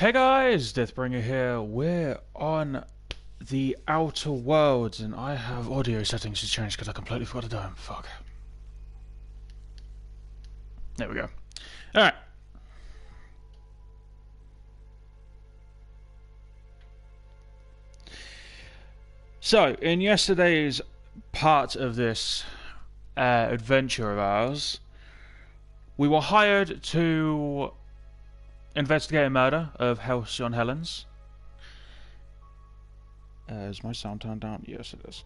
Hey guys, Deathbringer here. We're on the Outer Worlds, and I have audio settings to change because I completely forgot to do them. Fuck. There we go. Alright. So, in yesterday's part of this adventure of ours, we were hired to investigate a murder of Halcyon Helens. Is my sound turned down? Yes, it is.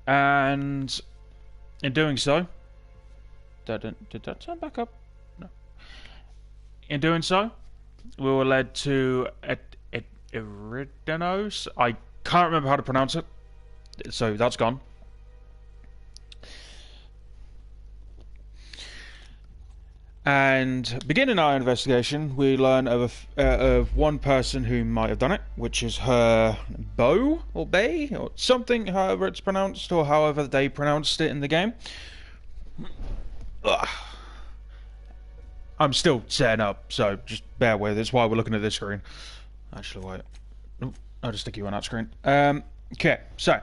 And in doing so, did that turn back up? No. In doing so, we were led to ERIDANOS. I can't remember how to pronounce it, so that's gone. And beginning our investigation, we learn of one person who might have done it, which is her Beau or Bay or something, however it's pronounced, or however they pronounced it in the game. Ugh. I'm still setting up, so just bear with. That's why we're looking at this screen. Actually, wait. I'll just stick you on that screen. Okay, so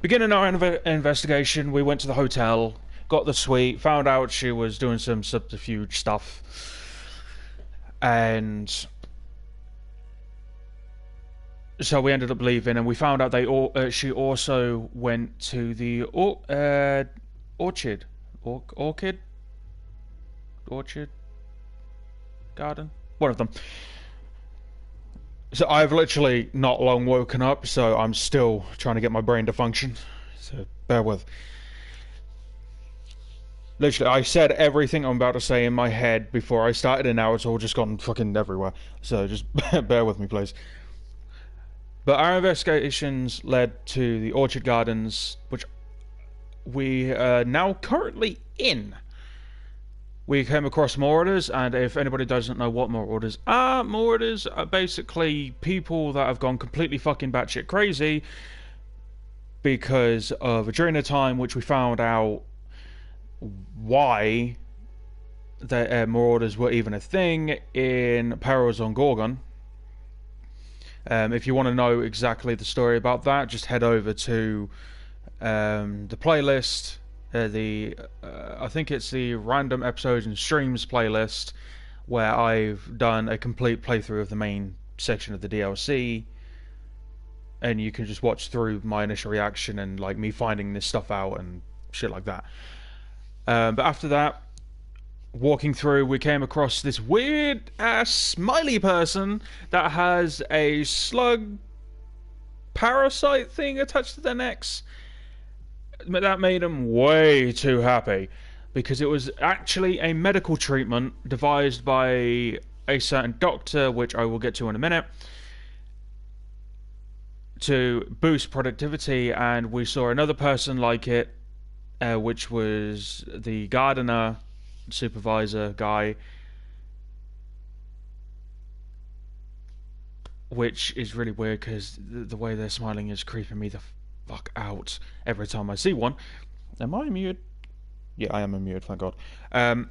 beginning our investigation, we went to the hotel. Got the suite, found out she was doing some subterfuge stuff, and so we ended up leaving, and we found out she also went to the orchid garden, one of them. So I've literally not long woken up, so I'm still trying to get my brain to function, so bear with. Literally, I said everything I'm about to say in my head before I started, and now it's all just gone fucking everywhere. So just bear with me, please. But our investigations led to the Orchard Gardens, which we are now currently in. We came across marauders, and if anybody doesn't know what marauders are basically people that have gone completely fucking batshit crazy because of Adrena time, which we found out why the marauders were even a thing in Perils on Gorgon. If you want to know exactly the story about that, just head over to the playlist, I think it's the random episodes and streams playlist, where I've done a complete playthrough of the main section of the DLC, and you can just watch through my initial reaction and like me finding this stuff out and shit like that. But after that, walking through, we came across this weird ass smiley person that has a slug parasite thing attached to their necks. That made them way too happy, because it was actually a medical treatment devised by a certain doctor, which I will get to in a minute, to boost productivity. And we saw another person like it, which was the gardener supervisor guy, which is really weird because the way they're smiling is creeping me the fuck out every time I see one. Am I muted? Yeah, I am muted, thank God. And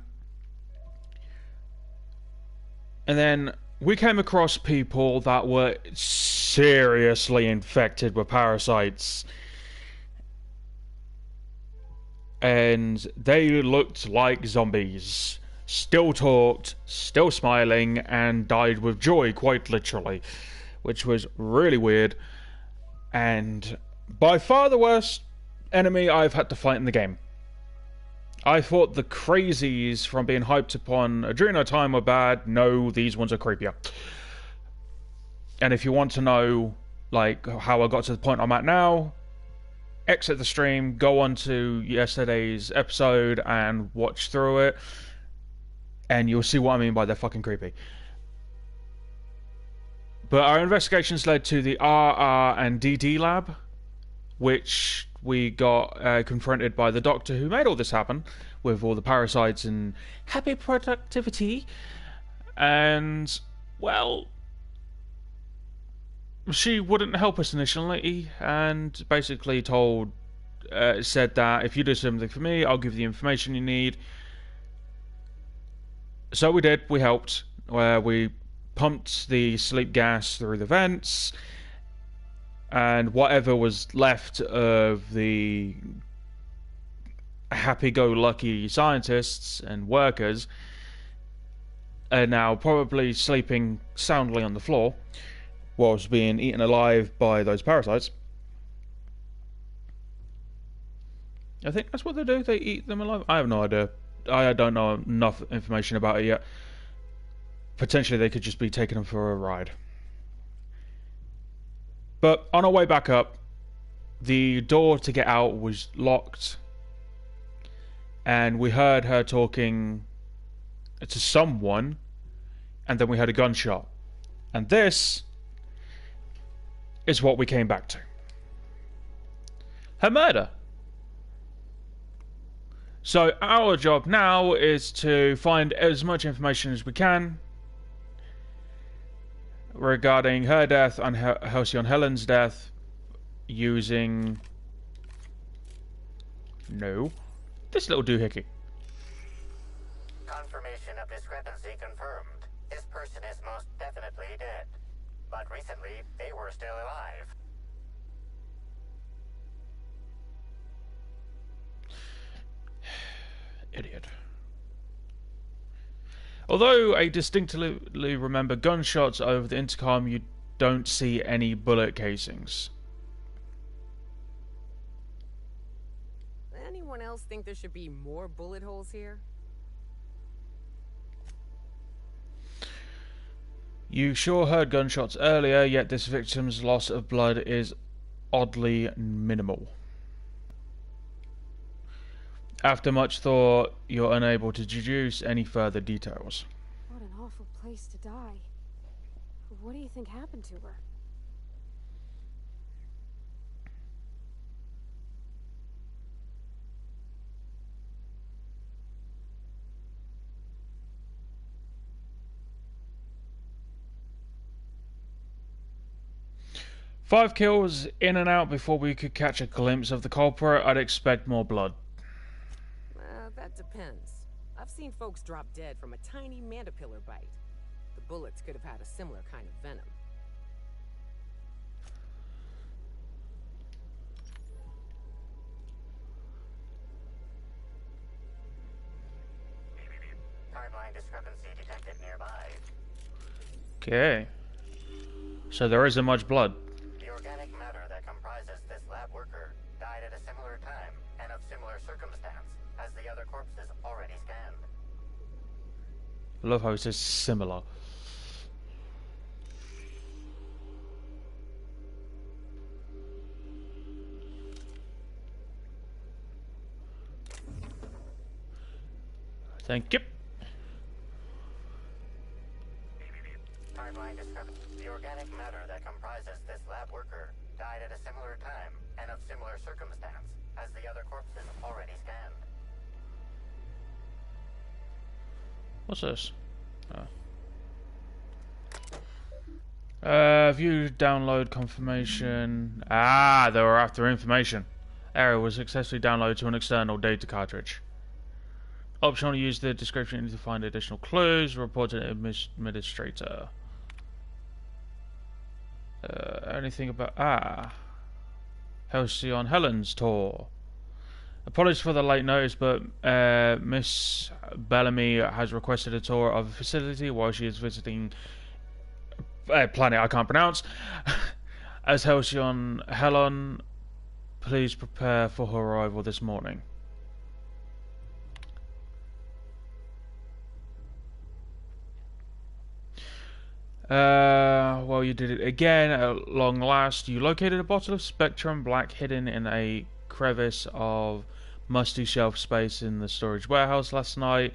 then we came across people that were seriously infected with parasites, and they looked like zombies. Still talked, still smiling, and died with joy, quite literally. Which was really weird. And by far the worst enemy I've had to fight in the game. I thought the crazies from being hyped upon Adreno time were bad. No, these ones are creepier. And if you want to know like how I got to the point I'm at now, exit the stream, go on to yesterday's episode and watch through it, and you'll see what I mean by they're fucking creepy. But our investigations led to the RR and DD lab, which we got confronted by the doctor who made all this happen, with all the parasites and happy productivity. And, well, she wouldn't help us initially, and basically said that if you do something for me, I'll give you the information you need. So we did. We helped. Where we pumped the sleep gas through the vents, and whatever was left of the happy-go-lucky scientists and workers are now probably sleeping soundly on the floor whilst being eaten alive by those parasites. I think that's what they do. They eat them alive. I have no idea. I don't know enough information about it yet. Potentially they could just be taking them for a ride. But on our way back up, the door to get out was locked, and we heard her talking to someone, and then we heard a gunshot. And this is what we came back to. Her murder. So our job now is to find as much information as we can regarding her death and Halcyon Helen's death using... No. This little doohickey. Confirmation of discrepancy confirmed. This person is most definitely dead. But recently, they were still alive. Idiot. Although I distinctly remember gunshots over the intercom, you don't see any bullet casings. Anyone else think there should be more bullet holes here? You sure heard gunshots earlier, yet this victim's loss of blood is oddly minimal. After much thought, you're unable to deduce any further details. What an awful place to die. What do you think happened to her? Five kills in and out before we could catch a glimpse of the culprit. I'd expect more blood. That depends. I've seen folks drop dead from a tiny mandipillar bite. The bullets could have had a similar kind of venom. Timeline discrepancy detected nearby. Okay. So there isn't much blood. The organic matter that comprises this lab worker died at a similar time and of similar circumstance as the other corpses already scanned. I love how it says similar. Thank you. Timeline discrepancy. The organic matter that comprises this lab worker died at a similar time and of similar circumstance as the other corpses already scanned. What's this? View download confirmation. Ah, they were after information. Error was successfully downloaded to an external data cartridge. Optional, use the description to find additional clues. Report to the administrator. Anything about... Halcyon Helen's tour. Apologies for the late notice, but Miss Bellamy has requested a tour of the facility while she is visiting a planet I can't pronounce. As Halcyon Helen, please prepare for her arrival this morning. Well, you did it again. At long last, you located a bottle of Spectrum Black hidden in a crevice of musty shelf space in the storage warehouse last night.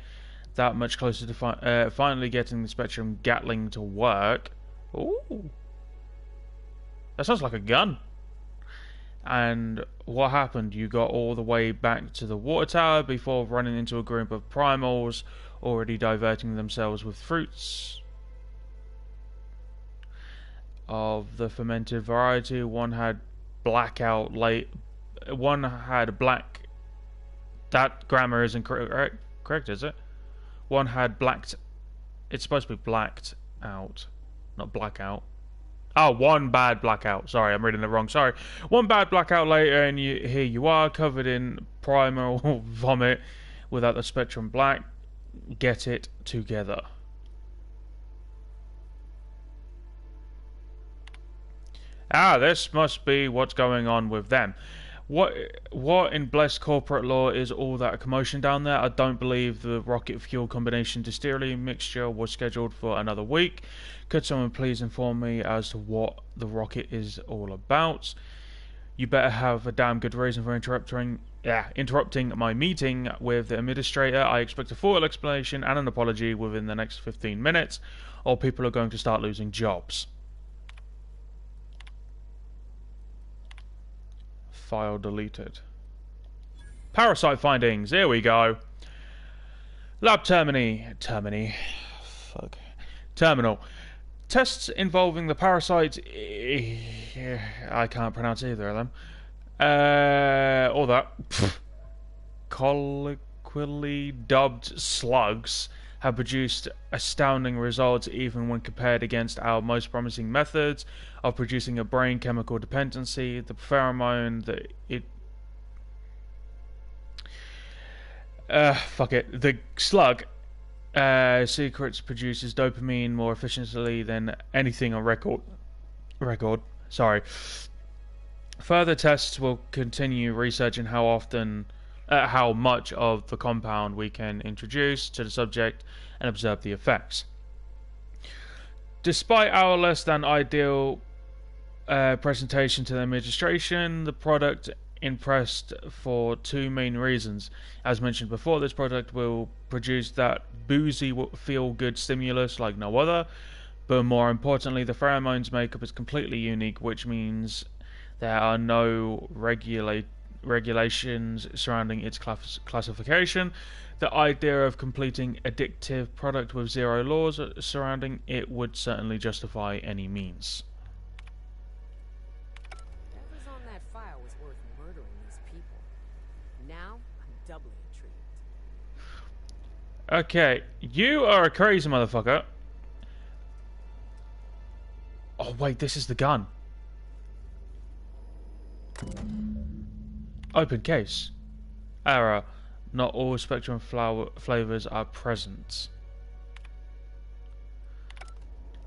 That much closer to finally getting the Spectrum Gatling to work. Ooh, that sounds like a gun. And what happened? You got all the way back to the water tower before running into a group of primals already diverting themselves with fruits of the fermented variety. One had blackout late. One had black. That grammar isn't correct, is it? One had blacked It's supposed to be blacked out, not blackout. Oh, one bad blackout. Sorry, I'm reading it wrong. Sorry. One bad blackout later, and here you are, covered in primal vomit without the spectrum black. Get it together. Ah, this must be what's going on with them. What in blessed corporate law is all that commotion down there? I don't believe the rocket fuel combination distillery mixture was scheduled for another week. Could someone please inform me as to what the rocket is all about? You better have a damn good reason for interrupting my meeting with the administrator. I expect a full explanation and an apology within the next 15 minutes, or people are going to start losing jobs. File deleted. Parasite findings. Here we go. Lab terminal. Tests involving the parasite. I can't pronounce either of them. All that. Colloquially dubbed slugs have produced astounding results even when compared against our most promising methods of producing a brain chemical dependency. The pheromone that it... The slug secrets produces dopamine more efficiently than anything on record. Sorry. Further tests will continue researching how much of the compound we can introduce to the subject and observe the effects. Despite our less than ideal presentation to the administration, the product impressed for two main reasons. As mentioned before, this product will produce that boozy feel-good stimulus like no other, but more importantly, the pheromones makeup is completely unique, which means there are no regulations surrounding its classification. The idea of completing addictive product with zero laws surrounding it would certainly justify any means. Whatever's on that file was worth murdering these people. Now, I'm doubly intrigued. Okay, you are a crazy motherfucker. Oh wait, this is the gun. Open case. Error. Not all spectrum flavors are present.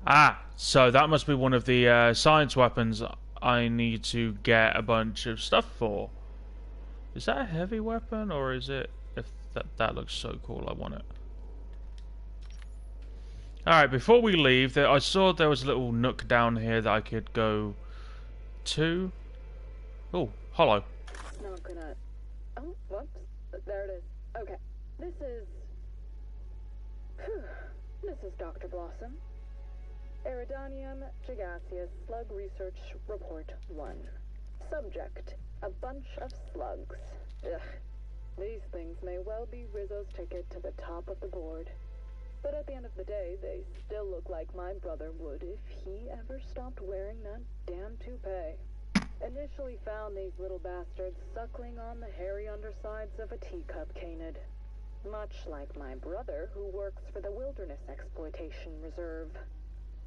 Ah, so that must be one of the science weapons I need to get a bunch of stuff for. Is that a heavy weapon, or is it... If that looks so cool, I want it. Alright, before we leave, I saw there was a little nook down here that I could go to. Oh, hollow. Not gonna... Oh, whoops. There it is. Okay. This is... This is Dr. Blossom. Eridanium gigaseous Slug Research Report 1. Subject: a bunch of slugs. Ugh. These things may well be Rizzo's ticket to the top of the board. But at the end of the day, they still look like my brother would if he ever stopped wearing that damn toupee. Initially found these little bastards suckling on the hairy undersides of a teacup canid. Much like my brother, who works for the Wilderness Exploitation Reserve.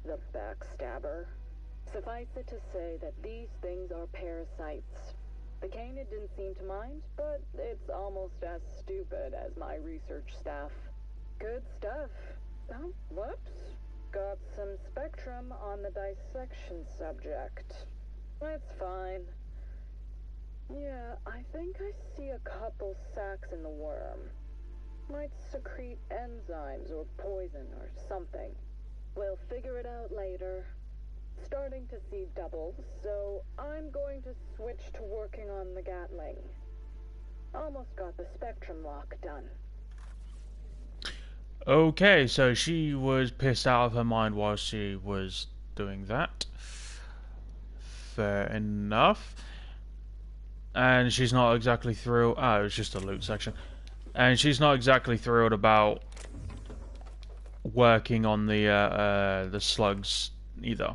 The backstabber. Suffice it to say that these things are parasites. The canid didn't seem to mind, but it's almost as stupid as my research staff. Good stuff. Oh, whoops. Got some spectrum on the dissection subject. That's fine. Yeah, I think I see a couple sacs in the worm. Might secrete enzymes or poison or something. We'll figure it out later. Starting to see doubles, so I'm going to switch to working on the Gatling. Almost got the spectrum lock done. Okay, so she was pissed out of her mind while she was doing that. Fair enough. And she's not exactly thrilled. Oh, it was just a loot section. And she's not exactly thrilled about working on the slugs either.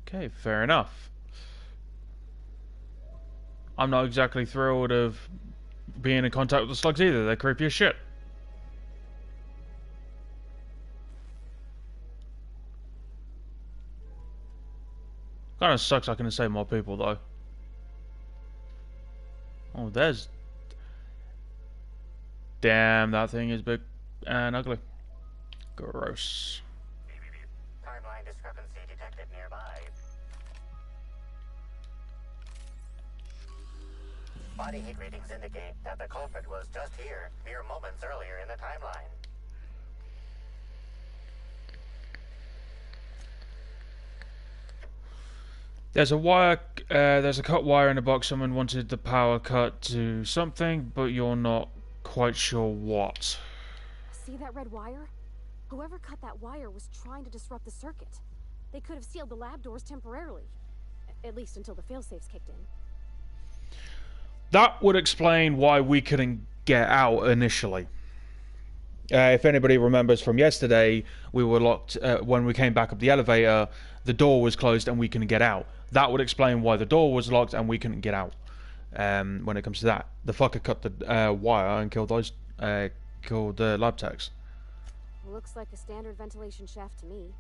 Okay, fair enough. I'm not exactly thrilled of being in contact with the slugs either. They're creepy as shit. Kind of sucks I couldn't save more people, though. Oh, there's... Damn, that thing is big and ugly. Gross. Timeline discrepancy detected nearby. Body heat readings indicate that the culprit was just here, mere moments earlier in the timeline. There's a wire, there's a cut wire in the box. Someone wanted the power cut to something, but you're not quite sure what. See that red wire? Whoever cut that wire was trying to disrupt the circuit. They could have sealed the lab doors temporarily. At least until the failsafes kicked in. That would explain why we couldn't get out initially. If anybody remembers from yesterday, we were locked when we came back up the elevator. The door was closed and we couldn't get out. That would explain why the door was locked and we couldn't get out. When it comes to that, the fucker cut the wire and killed the lab techs. Looks like a standard ventilation shaft to me.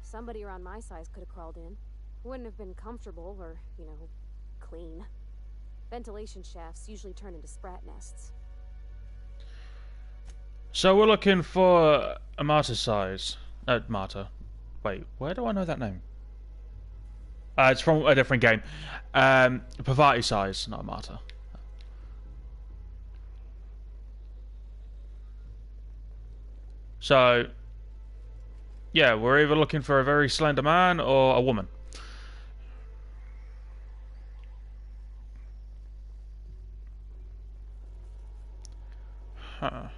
Somebody around my size could have crawled in. Wouldn't have been comfortable or, you know, clean. Ventilation shafts usually turn into sprat nests. So we're looking for a Marta size. Marta. Wait, where do I know that name? It's from a different game. Pavati size, not Marta. So, yeah, we're either looking for a very slender man or a woman. Huh.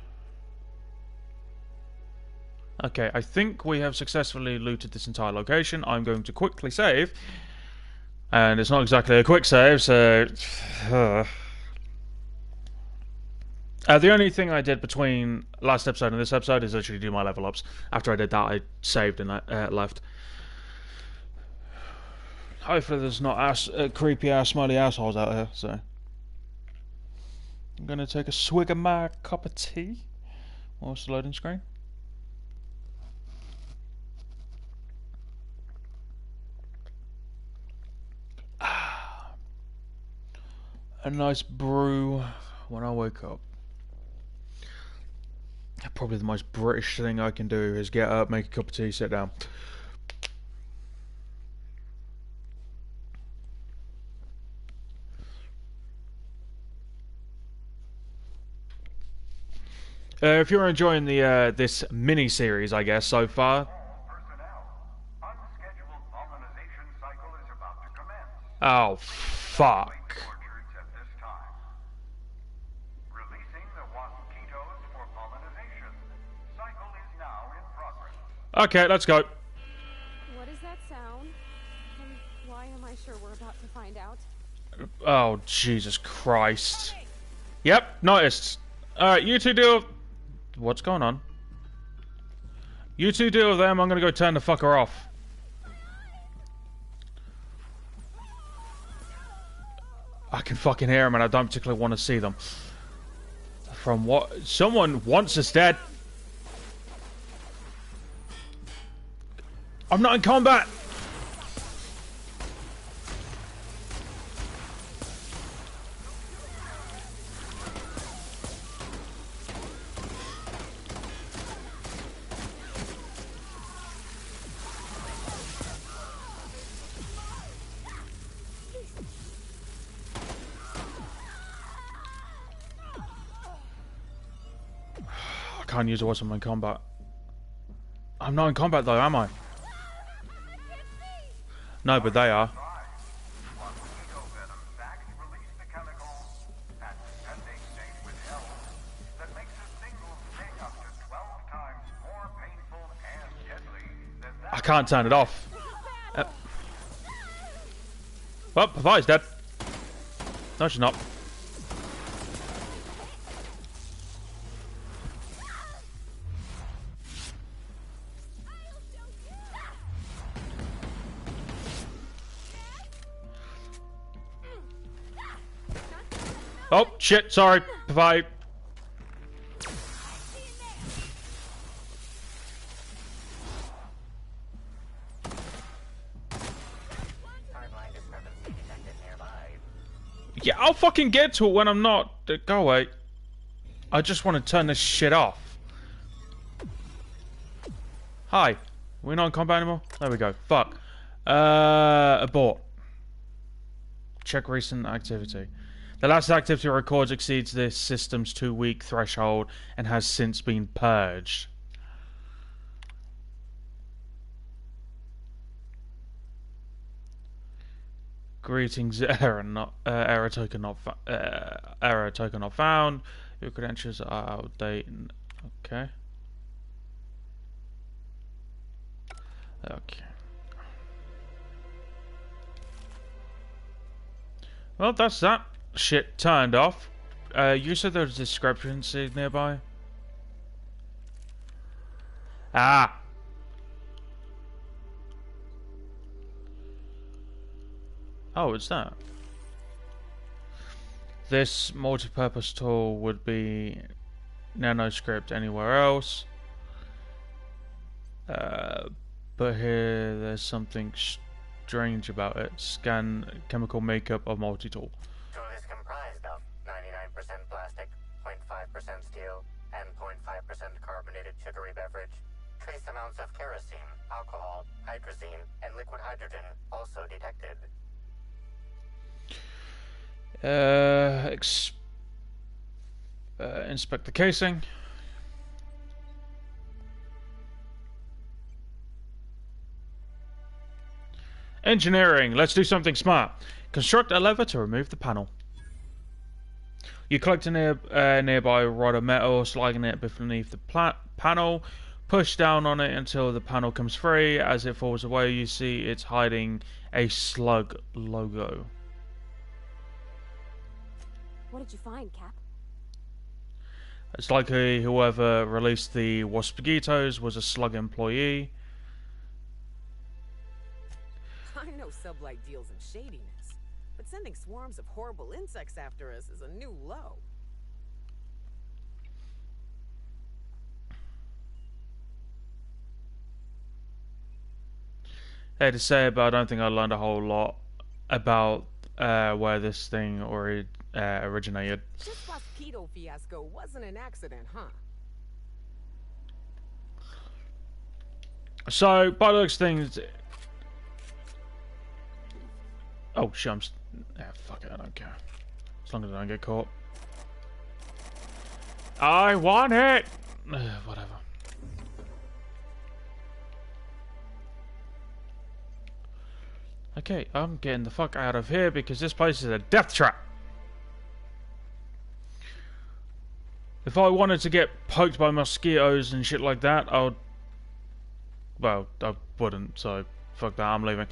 Okay, I think we have successfully looted this entire location. I'm going to quickly save. And it's not exactly a quick save, so... the only thing I did between last episode and this episode is actually do my level ups. After I did that, I saved and left. Hopefully there's not creepy ass smiley assholes out here, so... I'm gonna take a swig of my cup of tea. What's the loading screen? A nice brew when I wake up. Probably the most British thing I can do is get up, make a cup of tea, sit down. If you're enjoying the this mini series, I guess so far. Oh fuck. Okay, let's go. What is that sound? And why am I sure we're about to find out? Oh, Jesus Christ. Yep, noticed. Alright, you two deal... What's going on? You two deal with them, I'm gonna go turn the fucker off. I can fucking hear them and I don't particularly want to see them. From what... Someone wants us dead. I'm not in combat! I can't use a weapon when I'm in combat. I'm not in combat though, am I? No, but they are. I can't turn it off. Well, Pavai's dead. No, she's not. Oh, shit, sorry, Pavai. I'll fucking get to it when I'm not. Go away. I just want to turn this shit off. Hi. We're not in combat anymore? There we go. Fuck. Abort. Check recent activity. The last activity records exceeds this system's 2-week threshold and has since been purged. Greetings, error token not found. Your credentials are out of date. Okay. Okay. Well, that's that shit turned off. You said there was a discrepancy nearby. Ah. Oh, it's that. This multi-purpose tool would be nanoscript anywhere else. But here there's something strange about it. Scan chemical makeup of multi-tool. Tool is comprised of 99% plastic, 0.5% steel, and 0.5% carbonated sugary beverage. Trace amounts of kerosene, alcohol, hydrazine, and liquid hydrogen also detected. Inspect the casing. Engineering. Let's do something smart. Construct a lever to remove the panel. You collect a nearby rod of metal, sliding it beneath the panel. Push down on it until the panel comes free. As it falls away, you see it's hiding a slug logo. What did you find, Cap? It's likely whoever released the Waspaghitos was a slug employee. I know Sublight deals in shadiness, but sending swarms of horrible insects after us is a new low. I had to say it, but I don't think I learned a whole lot about where this thing originated. This mosquito fiasco wasn't an accident, huh? So, by the looks of things... Oh, shit, fuck it, I don't care. As long as I don't get caught. I want it! Whatever. Okay, I'm getting the fuck out of here because this place is a death trap. If I wanted to get poked by mosquitoes and shit like that, I would... Well, I wouldn't, so fuck that, I'm leaving.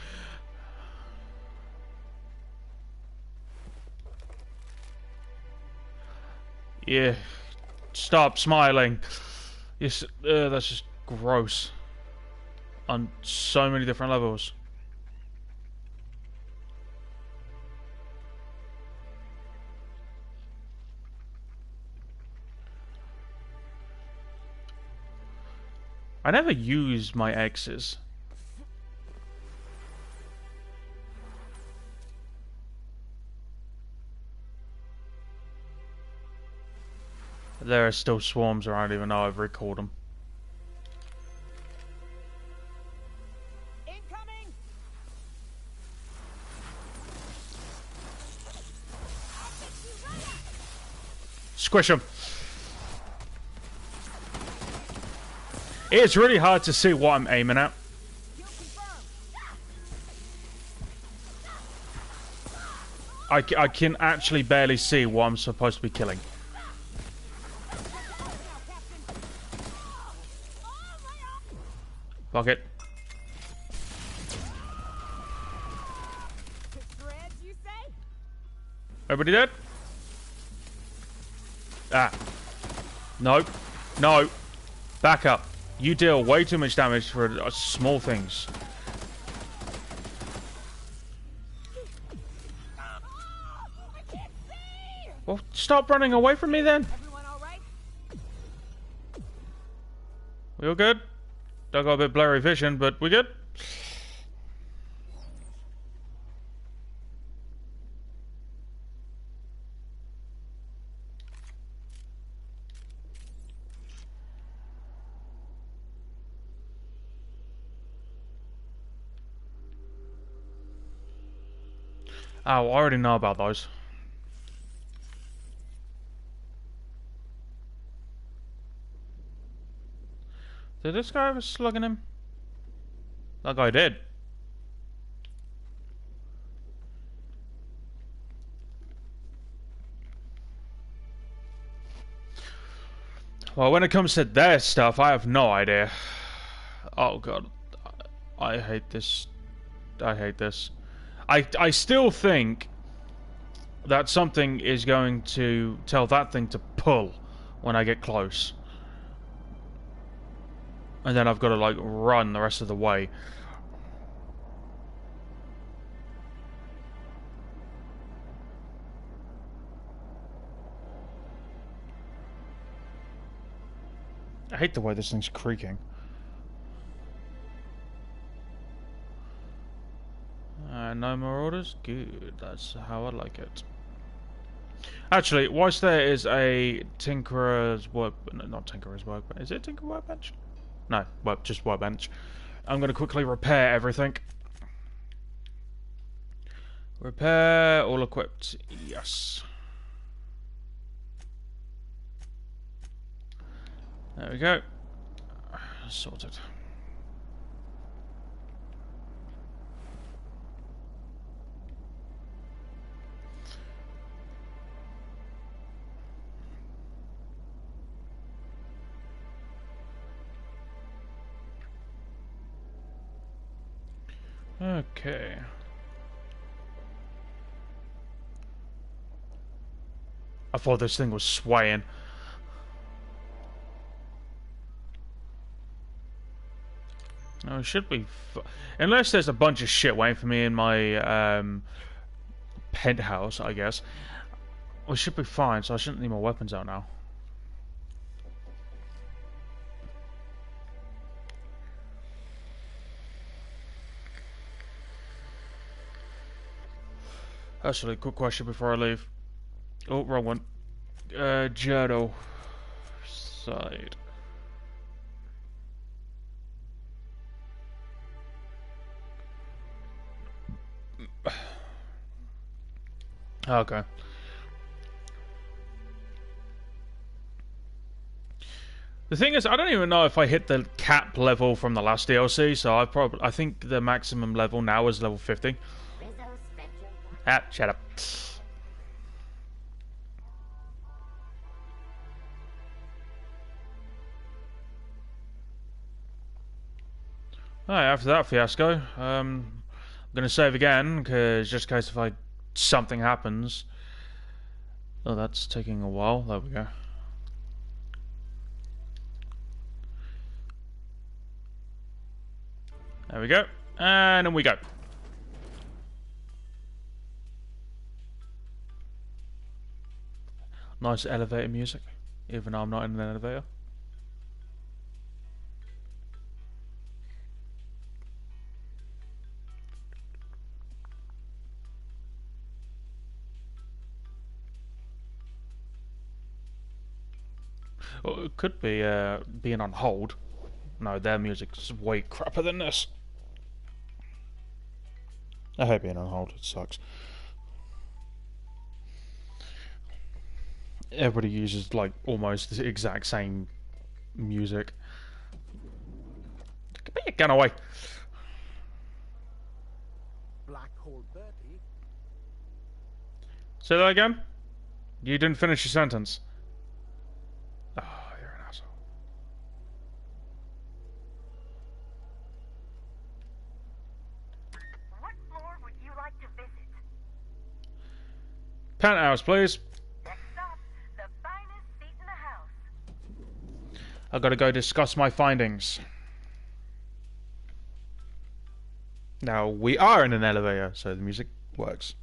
Yeah, stop smiling. Yes, that's just gross. On so many different levels. I never use my X's. There are still swarms around even though I've recalled them. Incoming! Squish them. It's really hard to see what I'm aiming at. I can actually barely see what I'm supposed to be killing. Fuck it. Everybody dead? Ah. No. No. Back up. You deal way too much damage for small things. Well, stop running away from me then. Everyone all right? We all good? I got a bit blurry vision, but we good? Oh, I already know about those. Did this guy have a slug in him? That guy did. Well, when it comes to their stuff, I have no idea. Oh god. I hate this. I hate this. I still think that something is going to tell that thing to pull when I get close. And then I've got to, like, run the rest of the way. I hate the way this thing's creaking. No more orders? Good. That's how I like it. Actually, whilst there is a Tinkerer's work... No, not Tinkerer's work... Is it Tinker Workbench? No, well, just Workbench. I'm going to quickly repair everything. Repair, all equipped. Yes. There we go. Sorted. Okay. I thought this thing was swaying. No, it should be... Unless there's a bunch of shit waiting for me in my penthouse, I guess. We should be fine, so I shouldn't need my weapons out now. Actually, quick question before I leave. Oh, wrong one. Journal. Side. Okay. The thing is, I don't even know if I hit the cap level from the last DLC, so I think the maximum level now is level 50. Ah, shut up. Alright, after that fiasco, I'm gonna save again, cause just in case if something happens. Oh, that's taking a while. There we go. There we go. And in we go. Nice elevator music, even though I'm not in an elevator. Well, it could be being on hold. No, their music's way crappier than this. I hate being on hold, it sucks. Everybody uses like almost the exact same music. Put your gun away. Black Hole Bertie. Say that again? You didn't finish your sentence. Oh, you're an asshole. What floor would you like to visit? Penthouse, please. Next up, the finest seat in the house. I gotta go discuss my findings. Now, we are in an elevator, so the music works.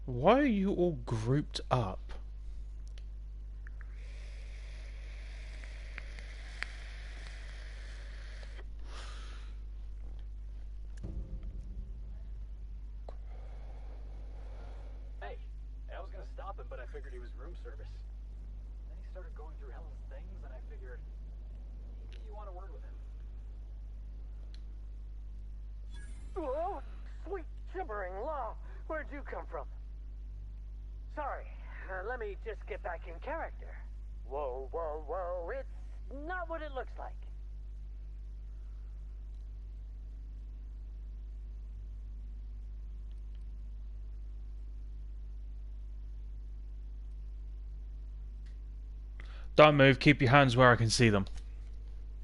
Why are you all grouped up? figured he was room service. Then he started going through Helen's things, and I figured maybe you want a word with him. Whoa, sweet gibbering law. Where'd you come from? Sorry, let me just get back in character. Whoa, whoa, whoa, it's not what it looks like. Don't move, keep your hands where I can see them.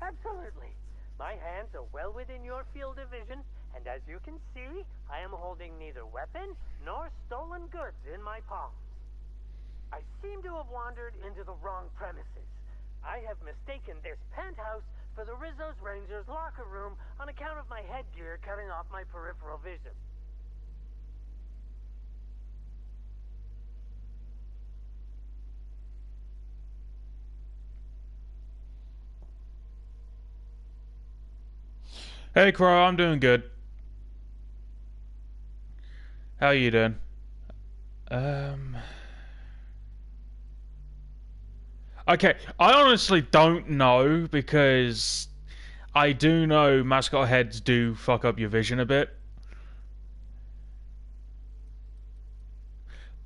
Absolutely. My hands are well within your field of vision, and as you can see, I am holding neither weapon nor stolen goods in my palms. I seem to have wandered into the wrong premises. I have mistaken this penthouse for the Rizzo's Rangers locker room on account of my headgear cutting off my peripheral vision. Hey Crow, I'm doing good. How are you doing? Okay, I honestly don't know, because I do know mascot heads do fuck up your vision a bit.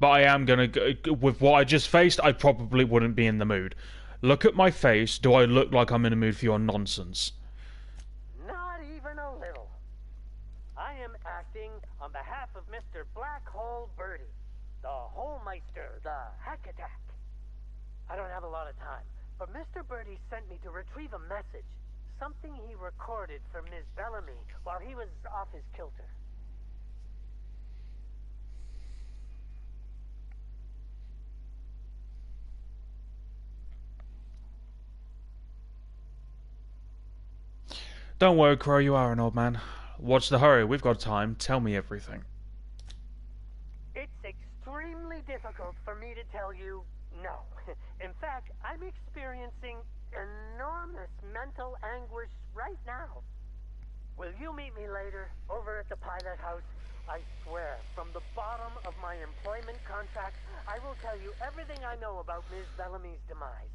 But I am gonna go, with what I just faced, I probably wouldn't be in the mood. Look at my face, do I look like I'm in a mood for your nonsense? Not even a little. I am acting on behalf of Mr. Black Hole Birdie, the Holmeister, the Hack Attack. I don't have a lot of time, but Mr. Birdie sent me to retrieve a message. Something he recorded for Ms. Bellamy while he was off his kilter. Don't worry, Crow, you are an old man. What's the hurry? We've got time. Tell me everything. It's extremely difficult for me to tell you no. In fact, I'm experiencing enormous mental anguish right now. Will you meet me later, over at the pilot house? I swear, from the bottom of my employment contract, I will tell you everything I know about Ms. Bellamy's demise.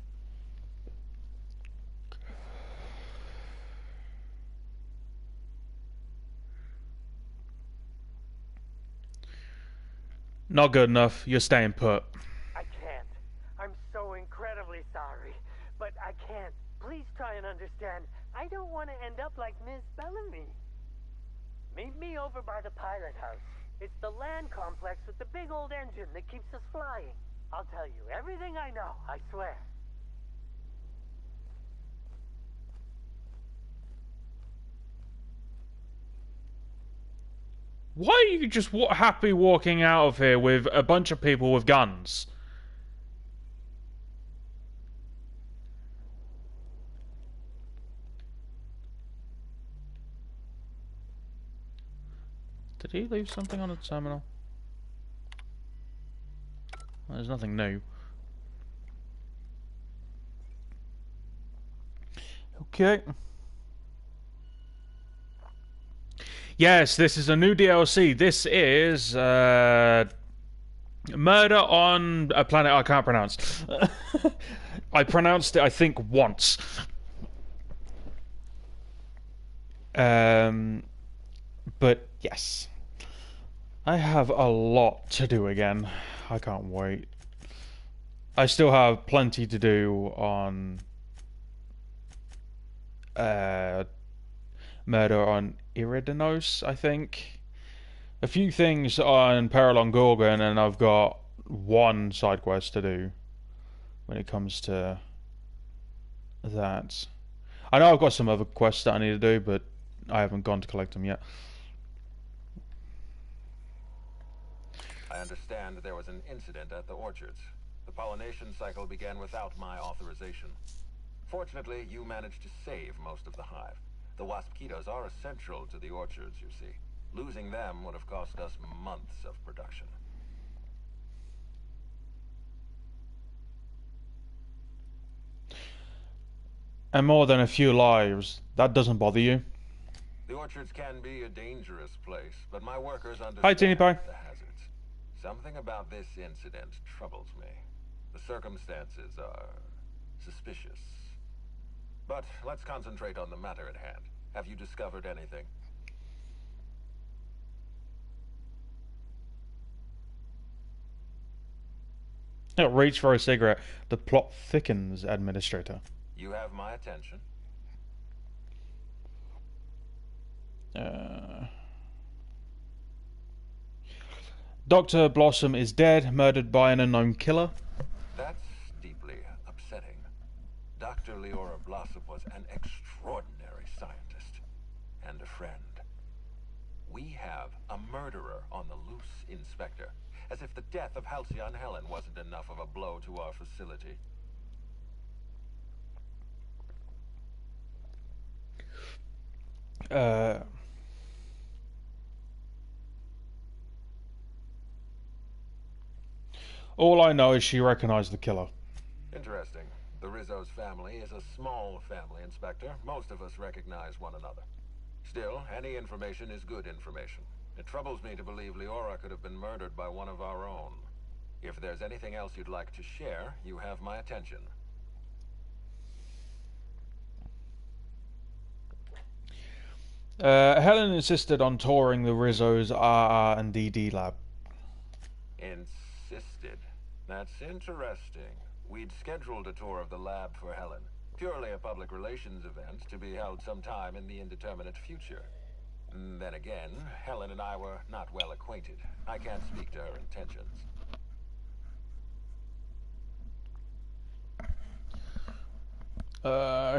Not good enough. You're staying put. I can't. I'm so incredibly sorry. But I can't. Please try and understand. I don't want to end up like Ms. Bellamy. Meet me over by the pilot house. It's the land complex with the big old engine that keeps us flying. I'll tell you everything I know, I swear. Why are you just happy walking out of here with a bunch of people with guns? Did he leave something on the terminal? Well, there's nothing new. Okay. Yes, this is a new DLC. This is Murder on a Planet I can't pronounce. I pronounced it, I think, once. But yes, I have a lot to do again. I can't wait. I still have plenty to do on Murder on ERIDANOS, I think. A few things on Peril on Gorgon, and I've got one side quest to do when it comes to that. I know I've got some other quests that I need to do, but I haven't gone to collect them yet. I understand there was an incident at the orchards. The pollination cycle began without my authorization. Fortunately, you managed to save most of the hive. The waspitos are essential to the orchards, you see. Losing them would have cost us months of production. And more than a few lives. That doesn't bother you? The orchards can be a dangerous place, but my workers understand Hi, Teeny Pie. the hazards. Something about this incident troubles me. The circumstances are suspicious. But let's concentrate on the matter at hand. Have you discovered anything? Reach for a cigarette. The plot thickens, Administrator. You have my attention. Dr. Blossom is dead, murdered by an unknown killer. That's deeply upsetting. Dr. Leora Blossom was an extraordinary scientist and a friend. We have a murderer on the loose, Inspector. As if the death of Halcyon Helen wasn't enough of a blow to our facility. All I know is she recognized the killer. Interesting. The Rizzo's family is a small family, Inspector. Most of us recognize one another. Still, any information is good information. It troubles me to believe Leora could have been murdered by one of our own. If there's anything else you'd like to share, you have my attention. Helen insisted on touring the Rizzo's R&D lab. Insisted? That's interesting. We'd scheduled a tour of the lab for Helen. Purely a public relations event to be held sometime in the indeterminate future. Then again, Helen and I were not well acquainted. I can't speak to her intentions.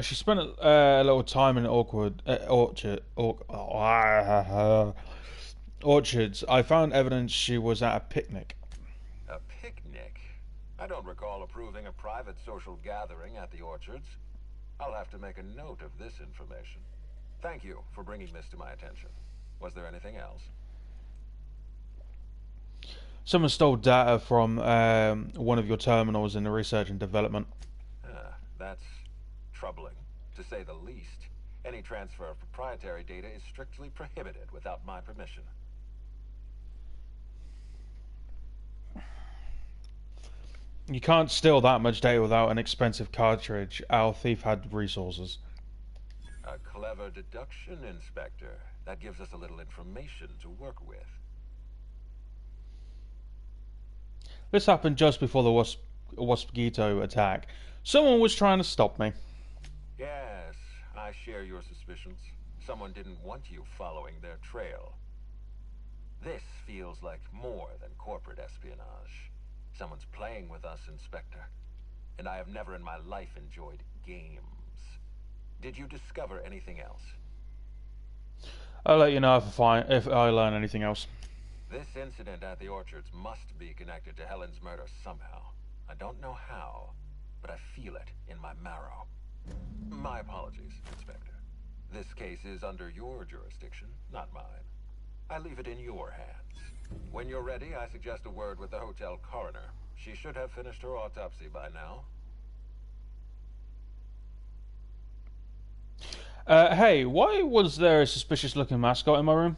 She spent a little time in orchards. I found evidence she was at a picnic. A picnic? I don't recall approving a private social gathering at the orchards. I'll have to make a note of this information. Thank you for bringing this to my attention. Was there anything else? Someone stole data from one of your terminals in the research and development. That's troubling, to say the least. Any transfer of proprietary data is strictly prohibited without my permission. You can't steal that much data without an expensive cartridge. Our thief had resources. A clever deduction, Inspector. That gives us a little information to work with. This happened just before the Waspito attack. Someone was trying to stop me. Yes, I share your suspicions. Someone didn't want you following their trail. This feels like more than corporate espionage. Someone's playing with us, Inspector. And I have never in my life enjoyed games. Did you discover anything else? I'll let you know if I learn anything else. This incident at the orchards must be connected to Helen's murder somehow. I don't know how, but I feel it in my marrow. My apologies, Inspector. This case is under your jurisdiction, not mine. I leave it in your hands. When you're ready, I suggest a word with the hotel coroner. She should have finished her autopsy by now. Hey, why was there a suspicious-looking mascot in my room?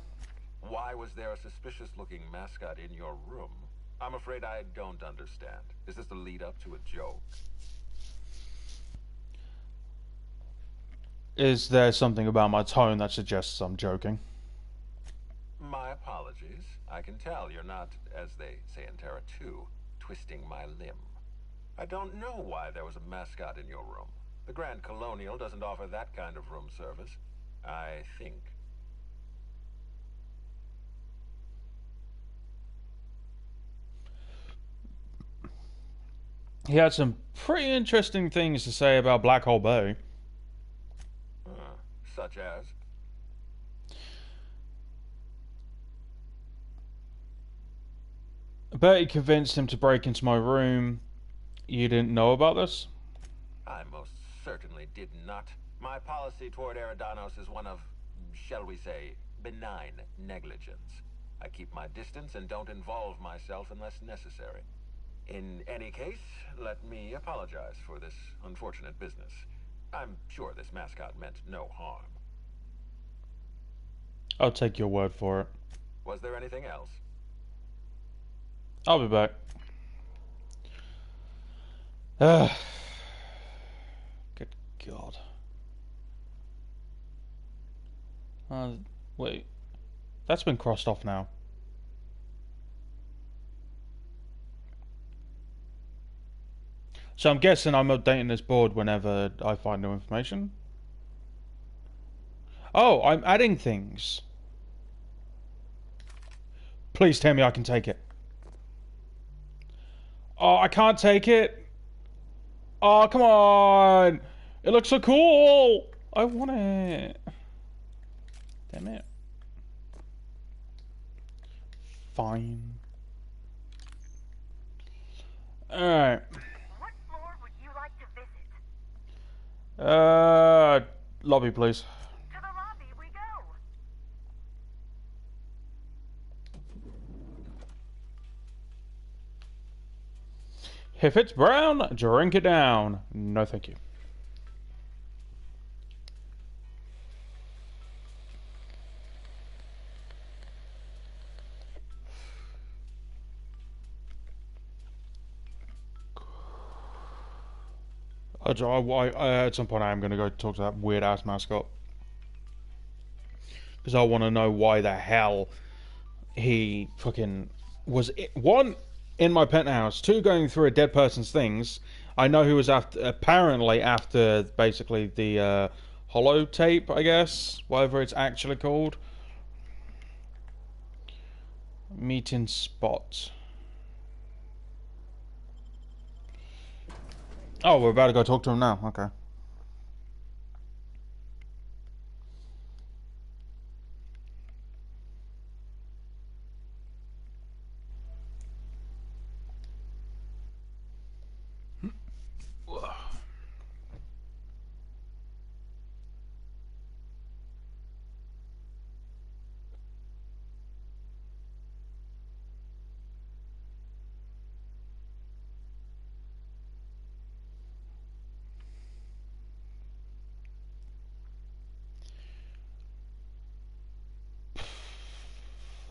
Why was there a suspicious-looking mascot in your room? I'm afraid I don't understand. Is this the lead-up to a joke? Is there something about my tone that suggests I'm joking? My apologies. I can tell you're not, as they say in Terra 2, twisting my limb. I don't know why there was a mascot in your room. The Grand Colonial doesn't offer that kind of room service, I think. He had some pretty interesting things to say about Black Hole Bay. Such as? Bertie convinced him to break into my room. You didn't know about this? I most certainly did not. My policy toward ERIDANOS is one of, shall we say, benign negligence. I keep my distance and don't involve myself unless necessary. In any case, let me apologize for this unfortunate business. I'm sure this mascot meant no harm. I'll take your word for it. Was there anything else? I'll be back. Good God. Wait. That's been crossed off now. So I'm guessing I'm updating this board whenever I find new information. Oh, I'm adding things. Please tell me I can take it. Oh, I can't take it. Oh, come on. It looks so cool. I want it. Damn it. Fine. Alright. What floor would you like to visit? Lobby, please. To the lobby we go. If it's brown, drink it down. No, thank you. At some point I am going to go talk to that weird ass mascot. Because I want to know why the hell he fucking was, one, in my penthouse, two, going through a dead person's things. I know he was apparently after basically the holotape, I guess, whatever it's actually called. Meeting spot. Oh, we're about to go talk to him now. Okay.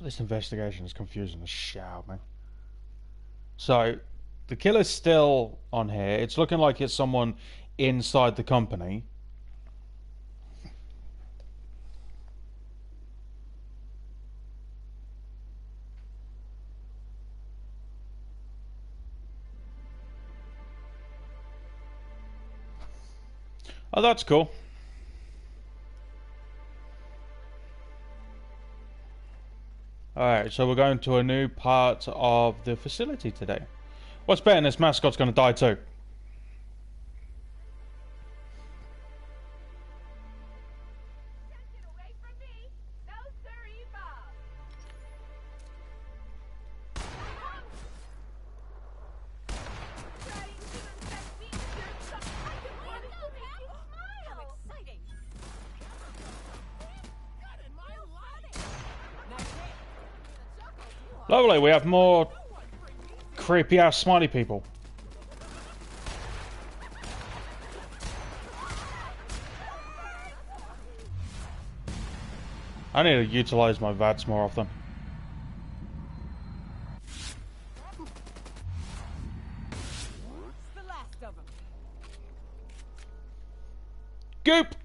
This investigation is confusing as shit out of me. So, the killer's still on here. It's looking like it's someone inside the company. Oh, that's cool. Alright, so we're going to a new part of the facility today. What's betting this mascot's going to die too? Lovely, we have more creepy ass smiley people. I need to utilize my VATS more often. The last of them. Goop!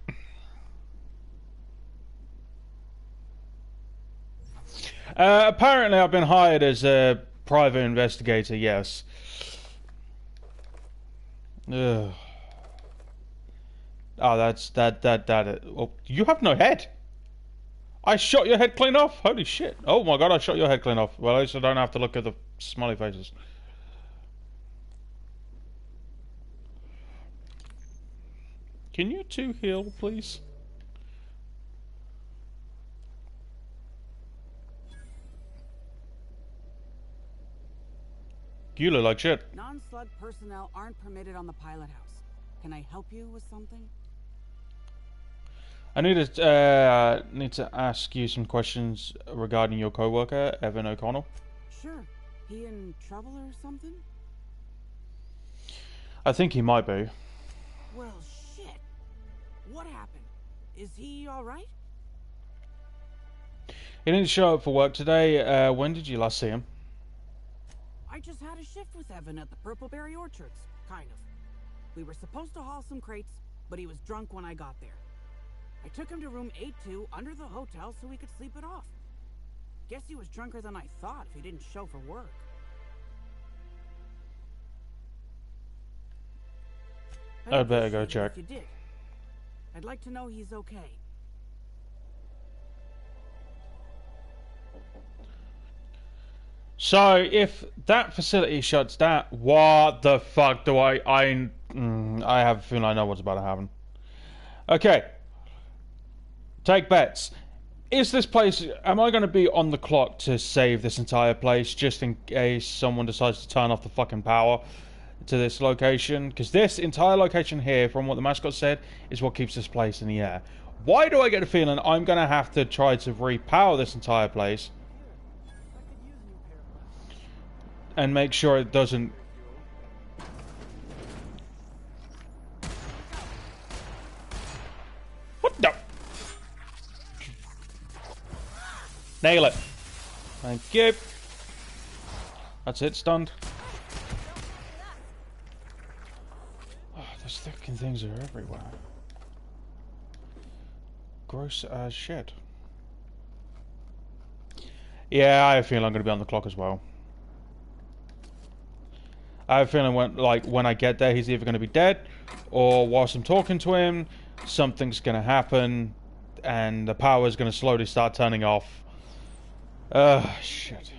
Apparently I've been hired as a private investigator, yes. Ugh. Oh, oh, you have no head! I shot your head clean off? Holy shit. Oh my god, I shot your head clean off. Well, at least I don't have to look at the smiley faces. Can you two heal, please? You look like shit. Non-slug personnel aren't permitted on the pilot house. Can I help you with something? I need to ask you some questions regarding your coworker, Evan O'Connell. Sure. He in trouble or something? I think he might be. Well, shit. What happened? Is he alright? He didn't show up for work today. When did you last see him? I just had a shift with Evan at the Purpleberry Orchards, kind of. We were supposed to haul some crates, but he was drunk when I got there. I took him to room 82 under the hotel so he could sleep it off. Guess he was drunker than I thought if he didn't show for work. I'd better go check. If you did. I'd like to know he's okay. So, if that facility shuts down, what the fuck do I have a feeling I know what's about to happen. Okay. Take bets. Is this place, am I going to be on the clock to save this entire place just in case someone decides to turn off the fucking power to this location? Because this entire location here, from what the mascot said, is what keeps this place in the air. Why do I get a feeling I'm going to have to try to repower this entire place and make sure it doesn't... What the... Nail it. Thank you. That's it, stunned. Oh, those fucking things are everywhere. Gross as shit. Yeah, I have a feeling I'm going to be on the clock as well. I have a feeling when I get there, he's either going to be dead, or whilst I'm talking to him, something's going to happen, and the power is going to slowly start turning off. Shit.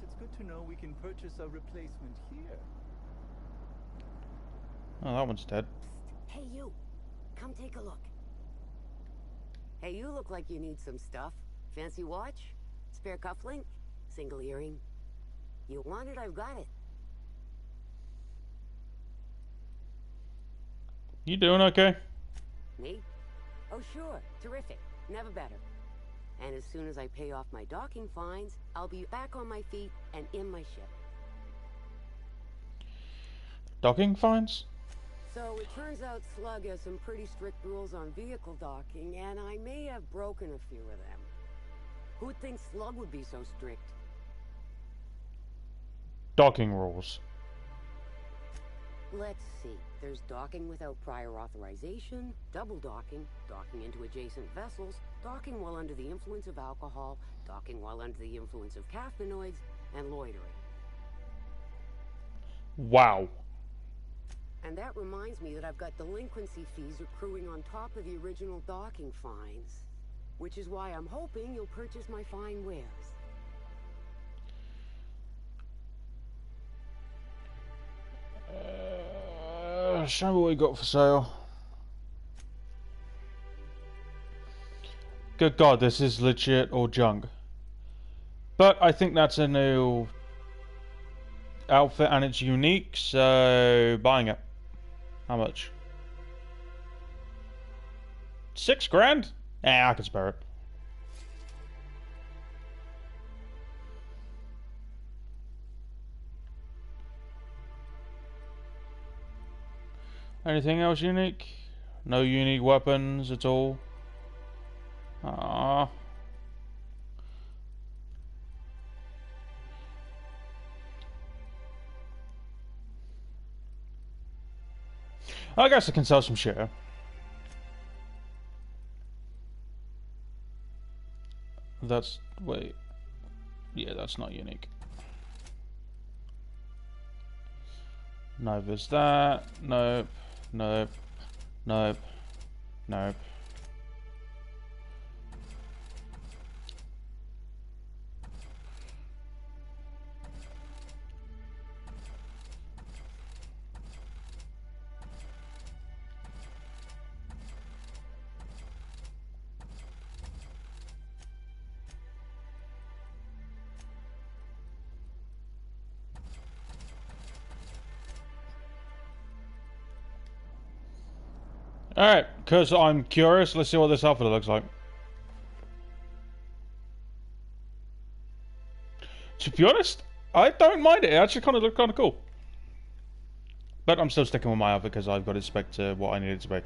It's good to know we can purchase a replacement here. Oh, that one's dead. Hey, you. Come take a look. Hey, you look like you need some stuff. Fancy watch? Spare cufflink? Single earring? You want it, I've got it. You doing okay? Me? Oh, sure. Terrific. Never better. And as soon as I pay off my docking fines, I'll be back on my feet and in my ship. Docking fines? So it turns out Slug has some pretty strict rules on vehicle docking, and I may have broken a few of them. Who'd think Slug would be so strict? Docking rules. Let's see. There's docking without prior authorization, double docking, docking into adjacent vessels, docking while under the influence of alcohol, docking while under the influence of caffeinoids, and loitering. Wow. And that reminds me that I've got delinquency fees accruing on top of the original docking fines. Which is why I'm hoping you'll purchase my fine wares. Show me what we got for sale. Good God, this is legit or junk. But I think that's a new outfit and it's unique, so buying it. How much? 6 grand? I can spare it. Anything else unique? No unique weapons at all. Ah. I guess I can sell some shit. That's... wait. Yeah, that's not unique. Neither is that. Nope. Nope. Nope. Nope. Alright, because I'm curious, let's see what this outfit looks like. To be honest, I don't mind it. It actually kind of looks kind of cool. But I'm still sticking with my outfit because I've got it spec to what I need it to be.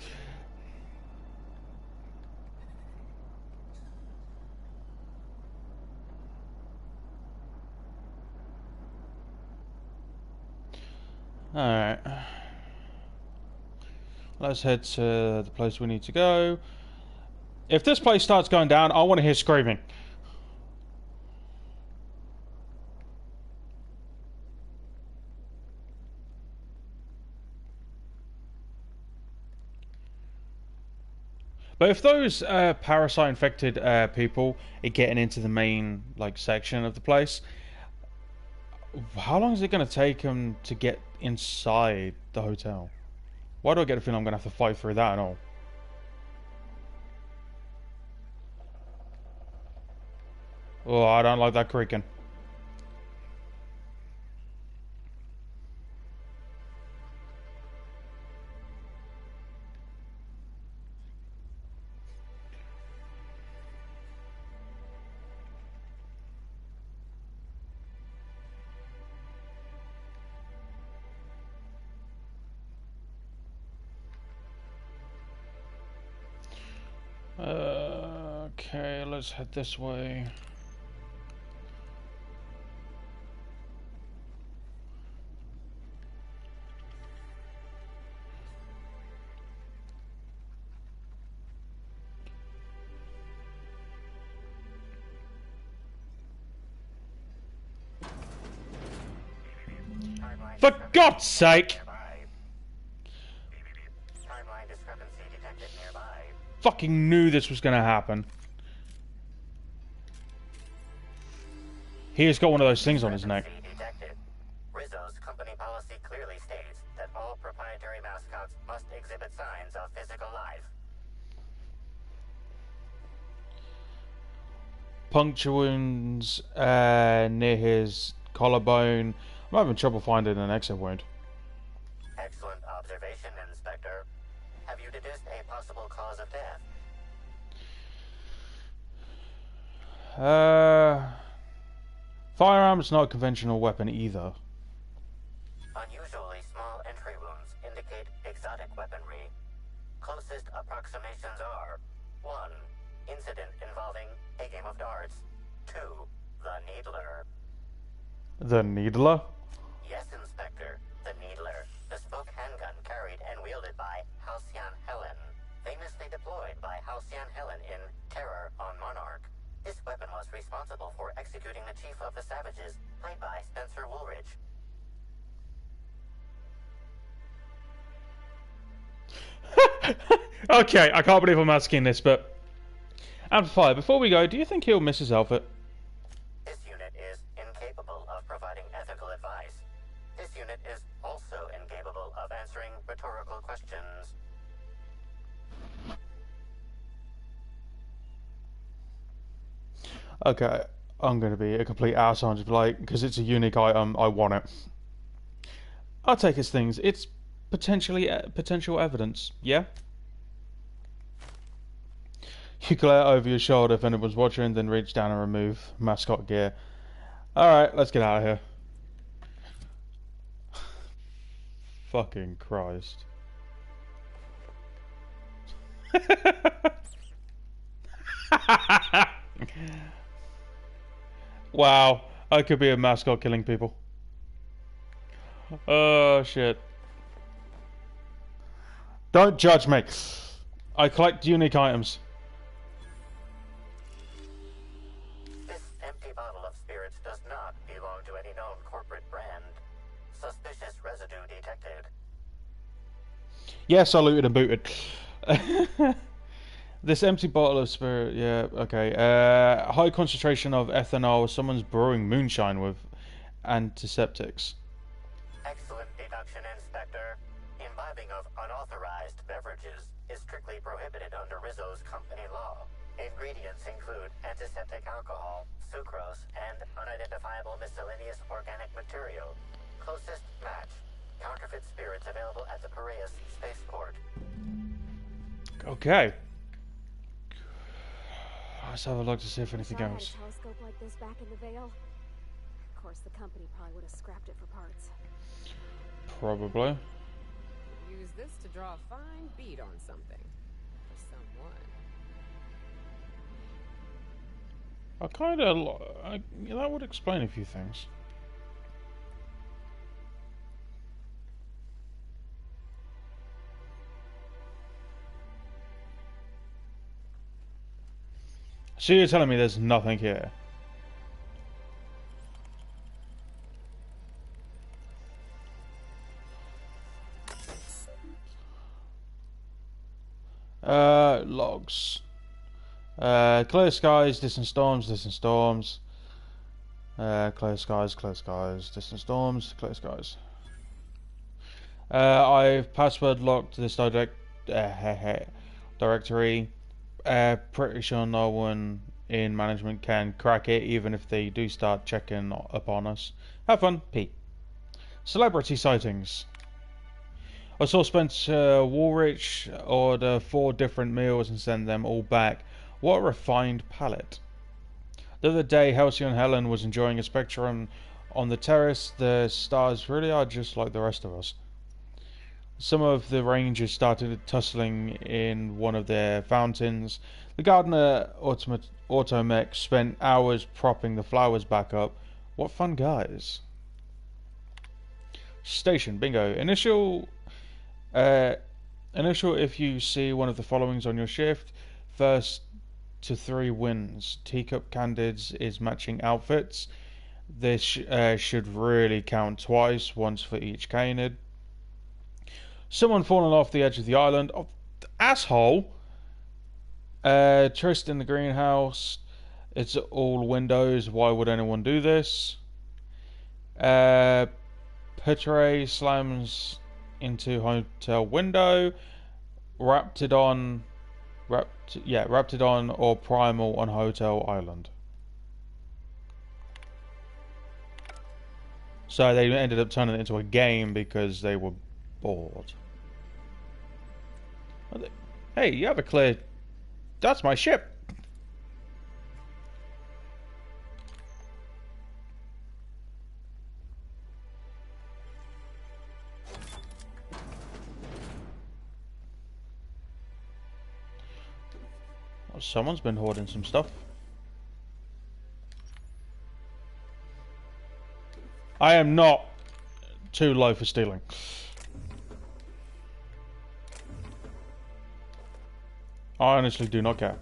Alright. Let's head to the place we need to go. If this place starts going down, I want to hear screaming. But if those parasite-infected people are getting into the main section of the place, how long is it going to take them to get inside the hotel? Why do I get a feeling I'm going to have to fight through that and all? Oh, I don't like that creaking. Okay, let's head this way. For God's sake! Timeline discrepancy detected nearby. Fucking knew this was gonna happen. He has got one of those things on his neck. Detected. Rizzo's company policy clearly states that all proprietary mascots must exhibit signs of physical life. Puncture wounds near his collarbone. I'm having trouble finding an exit wound. Excellent observation, Inspector. Have you deduced a possible cause of death? Firearm's not a conventional weapon either. Unusually small entry wounds indicate exotic weaponry. Closest approximations are 1. Incident involving a game of darts. 2. The Needler. The Needler? Yes, Inspector. The Needler. Bespoke handgun carried and wielded by Halcyon Helen. Famously deployed by Halcyon Helen in Terror on Monarch. This weapon was responsible for executing the Chief of the Savages, played by Spencer Woolridge. Okay, I can't believe I'm asking this, but... Amplifier, before we go, do you think he'll miss his outfit? This unit is incapable of providing ethical advice. This unit is also incapable of answering rhetorical questions. Okay, I'm going to be a complete arsehole and just be like, because it's a unique item, I want it. I'll take his things. It's potential evidence, yeah? You glare over your shoulder if anyone's watching, then reach down and remove mascot gear. Alright, let's get out of here. Fucking Christ. Wow, I could be a mascot killing people. Oh shit. Don't judge me. I collect unique items. This empty bottle of spirits does not belong to any known corporate brand. Suspicious residue detected. Yes, I looted and booted. This empty bottle of spirit, yeah, okay. High concentration of ethanol. Someone's brewing moonshine with antiseptics. Excellent deduction, Inspector. Imbibing of unauthorized beverages is strictly prohibited under Rizzo's company law. Ingredients include antiseptic alcohol, sucrose, and unidentifiable miscellaneous organic material. Closest match. Counterfeit spirits available at the Piraeus spaceport. Okay. Let's have a look to see if anything I had a else. telescope like this back in the Vale. Of course, the company probably would have scrapped it for parts. Probably. Use this to draw a fine bead on something. For someone. I kind of... that would explain a few things. So you're telling me there's nothing here? Logs. Clear skies, distant storms, distant storms. Clear skies, distant storms, clear skies. I've password locked this directory. Pretty sure no one in management can crack it, even if they do start checking upon us. Have fun, Pete. Celebrity sightings. I saw Spencer Woolrich order 4 different meals and send them all back. What a refined palate. The other day, Halcyon Helen was enjoying a spectrum on the terrace. The stars really are just like the rest of us. Some of the rangers started tussling in one of their fountains. The gardener automech spent hours propping the flowers back up. What fun guys. Station, bingo. Initial if you see one of the followings on your shift. First to 3 wins. Teacup Candids is matching outfits. This should really count twice, once for each Canid. Someone falling off the edge of the island. Oh, asshole! Trist in the greenhouse. It's all windows. Why would anyone do this? Petre slams into hotel window. Raptidon or Primal on hotel island. So they ended up turning it into a game because they were bored. Hey, you have a clear... That's my ship! Well, someone's been hoarding some stuff. I am not too low for stealing. I honestly do not care.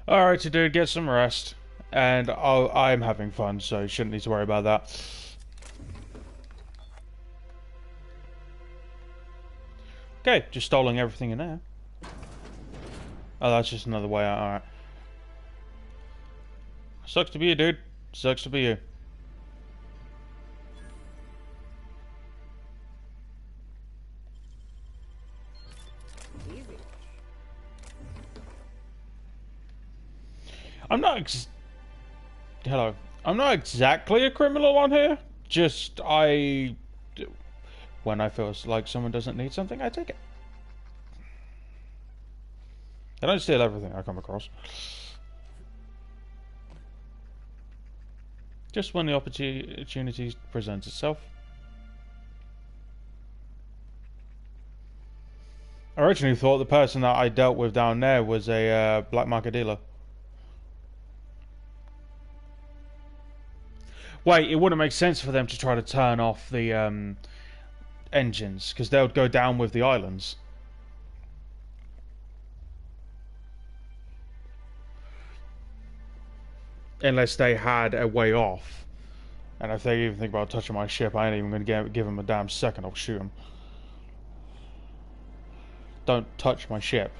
Alright, dude, get some rest. And I'm having fun, so you shouldn't need to worry about that. Okay, just stoling everything in there. Oh, that's just another way out. Alright. Sucks to be you, dude. Sucks to be you. Easy. Hello. I'm not exactly a criminal on here. Just, when I feel like someone doesn't need something, I take it. I don't steal everything I come across. Just when the opportunity presents itself. I originally thought the person that I dealt with down there was a black market dealer. Wait, it wouldn't make sense for them to try to turn off the engines, because they would go down with the islands. Unless they had a way off. And if they even think about touching my ship, I ain't even going to give them a damn second. I'll shoot them. Don't touch my ship.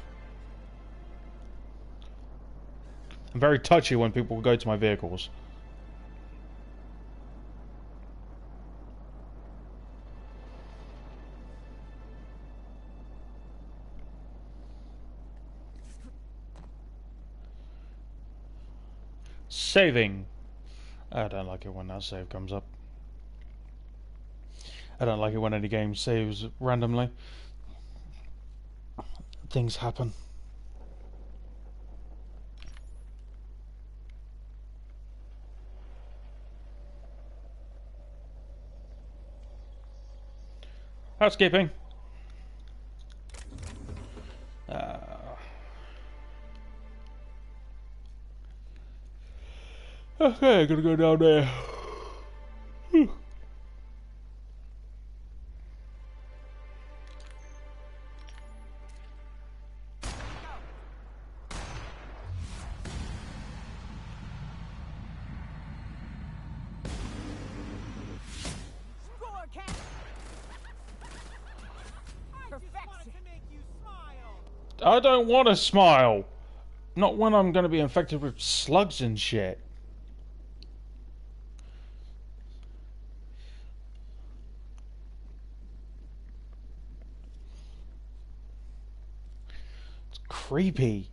I'm very touchy when people go to my vehicles. Saving. I don't like it when that save comes up. I don't like it when any game saves randomly. Things happen. Housekeeping. Okay, gonna go down there. I don't want to smile. Not when I'm going to be infected with slugs and shit. It's creepy.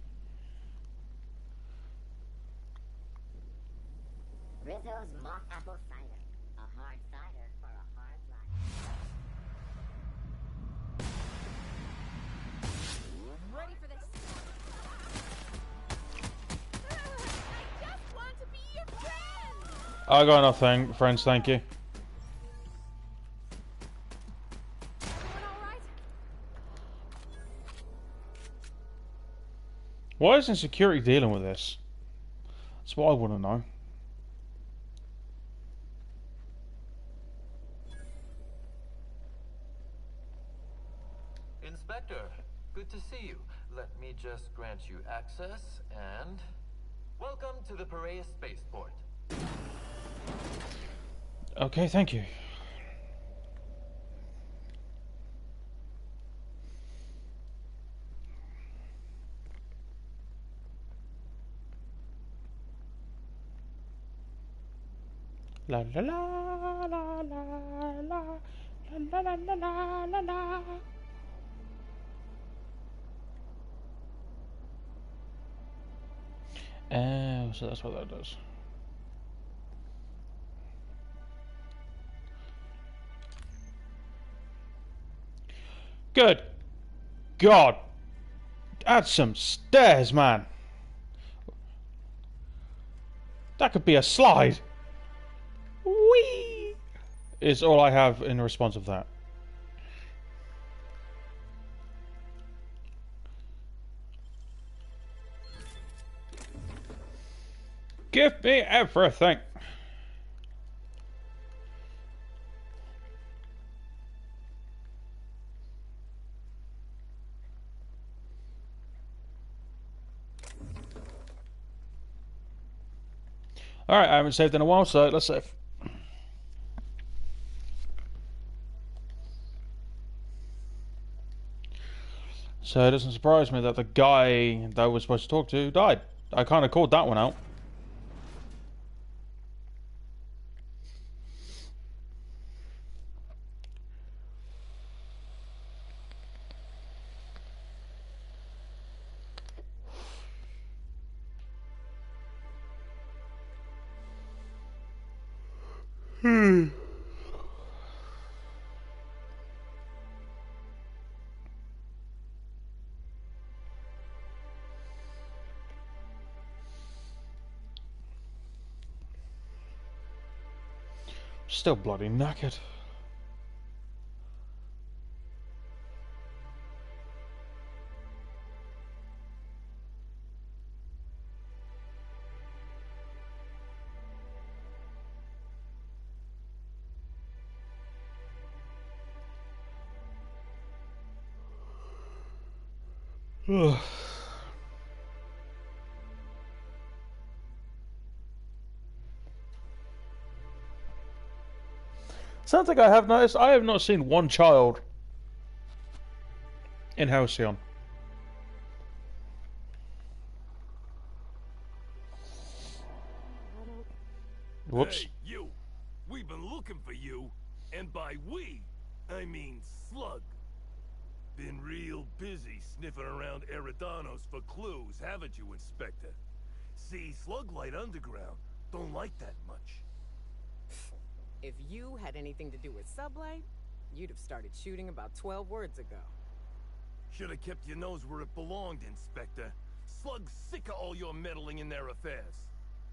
Rizzo's mock apple cider. A hard cider for a hard life. Ready for this? I just want to be your friend! I got nothing, friends, thank you. Everyone alright? Why isn't security dealing with this? That's what I want to know. Inspector, good to see you. Let me just grant you access and... Welcome to the Piraeus Spaceport. Okay, thank you. La la la la la la la la la la la la. Oh, so that's what that does. Good God. Add some stairs, man. That could be a slide. Whee! Is all I have in response of that. Give me everything. Alright, I haven't saved in a while, so let's save. So it doesn't surprise me that the guy that I was supposed to talk to died. I kind of called that one out. Still bloody knackered. Ugh. Something I have noticed, I have not seen one child in Halcyon. Whoops. Hey, you! We've been looking for you, and by we, I mean Slug. Been real busy sniffing around ERIDANOS for clues, haven't you, Inspector? See, Slug Light Underground don't like that much. If you had anything to do with Sublight, you'd have started shooting about 12 words ago. Should have kept your nose where it belonged, Inspector. Slug's sick of all your meddling in their affairs.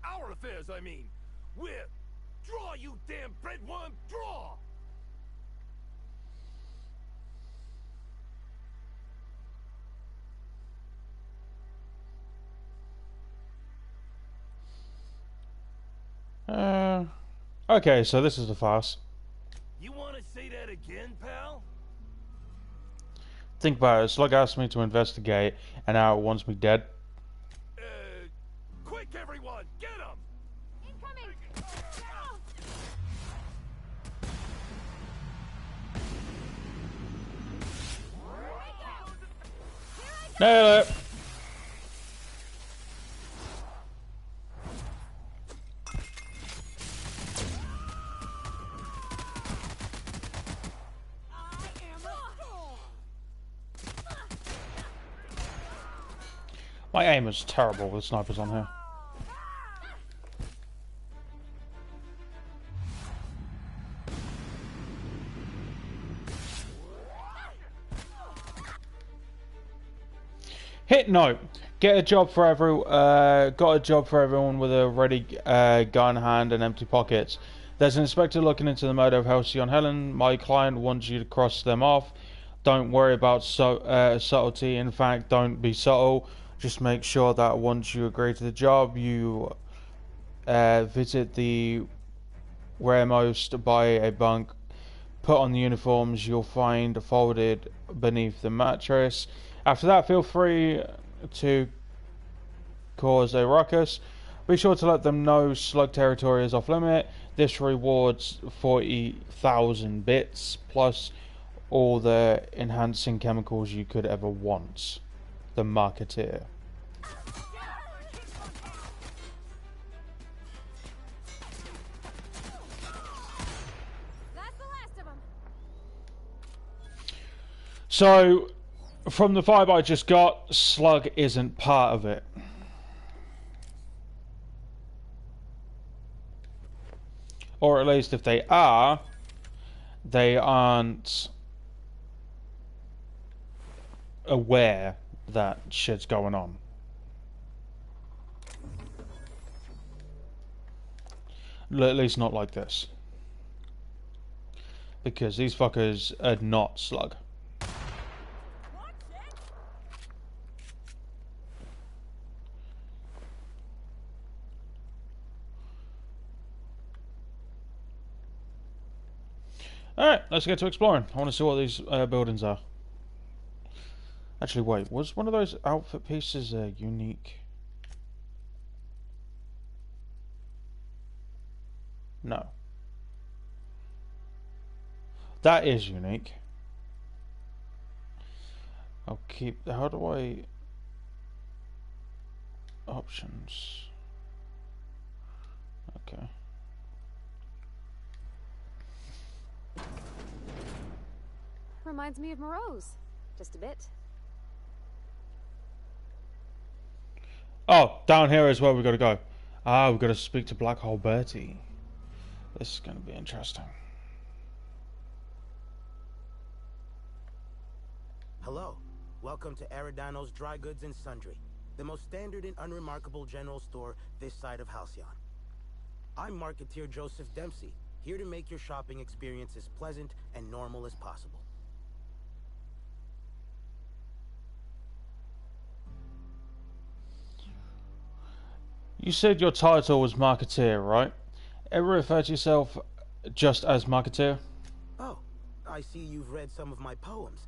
Our affairs, I mean. We're... Draw, you damn breadworm, draw! Okay, so this is a farce. You want to say that again, pal? Think about it. Slug asked me to investigate, and now it wants me dead. Quick, everyone! Get him! Incoming! Here I Nail it. My aim is terrible with snipers on here. Hit note. Got a job for everyone with a ready gun hand and empty pockets. There's an inspector looking into the murder of Halcyon Helen. My client wants you to cross them off. Don't worry about subtlety. In fact, don't be subtle. Just make sure that once you agree to the job, you visit the rearmost by a bunk. Put on the uniforms you'll find folded beneath the mattress. After that, feel free to cause a ruckus. Be sure to let them know slug territory is off limit. This rewards 40,000 bits plus all the enhancing chemicals you could ever want. The Marketeer. So, from the vibe I just got, Slug isn't part of it. Or at least if they are, they aren't aware that shit's going on. At least not like this. Because these fuckers are not Slug. Alright, let's get to exploring. I want to see what these buildings are. Actually, wait, was one of those outfit pieces unique? No. That is unique. I'll keep... How do I... Options. Okay. Reminds me of Moreau's. Just a bit. Oh, down here is where we've got to go. Ah, we've got to speak to Black Hole Bertie. This is going to be interesting. Hello. Welcome to ERIDANOS Dry Goods and Sundry, the most standard and unremarkable general store this side of Halcyon. I'm Marketeer Joseph Dempsey, here to make your shopping experience as pleasant and normal as possible. You said your title was Marketeer, right? Ever refer to yourself just as Marketeer? Oh, I see you've read some of my poems.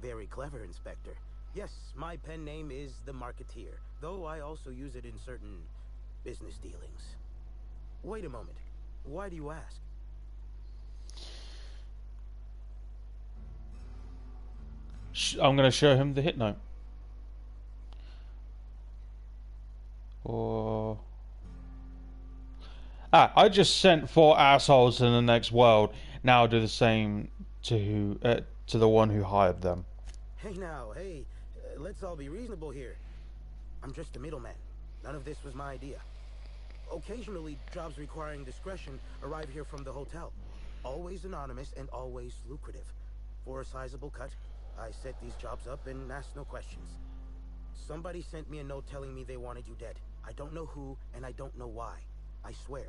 Very clever, Inspector. Yes, my pen name is the Marketeer, though I also use it in certain business dealings. Wait a moment. Why do you ask? I'm going to show him the hit note. Or... I just sent 4 assholes in the next world. Now I'll do the same to the one who hired them. Hey now, hey. Let's all be reasonable here. I'm just a middleman. None of this was my idea. Occasionally, jobs requiring discretion arrive here from the hotel. Always anonymous and always lucrative. For a sizable cut, I set these jobs up and ask no questions. Somebody sent me a note telling me they wanted you dead. I don't know who, and I don't know why. I swear.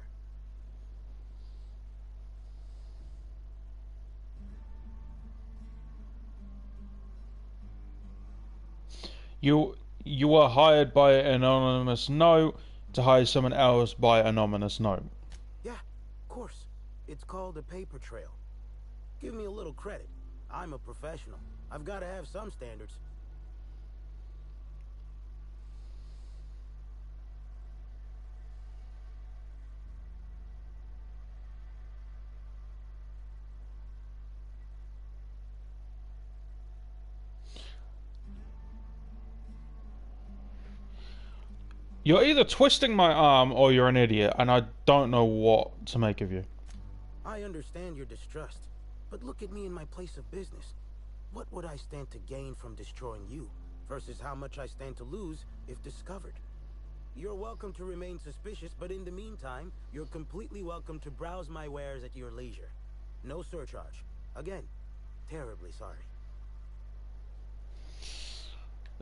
You were hired by an anonymous note to hire someone else by anonymous note. Yeah, of course. It's called a paper trail. Give me a little credit. I'm a professional. I've got to have some standards. You're either twisting my arm or you're an idiot, and I don't know what to make of you. I understand your distrust, but look at me in my place of business. What would I stand to gain from destroying you, versus how much I stand to lose if discovered? You're welcome to remain suspicious, but in the meantime, you're completely welcome to browse my wares at your leisure. No surcharge. Again, terribly sorry.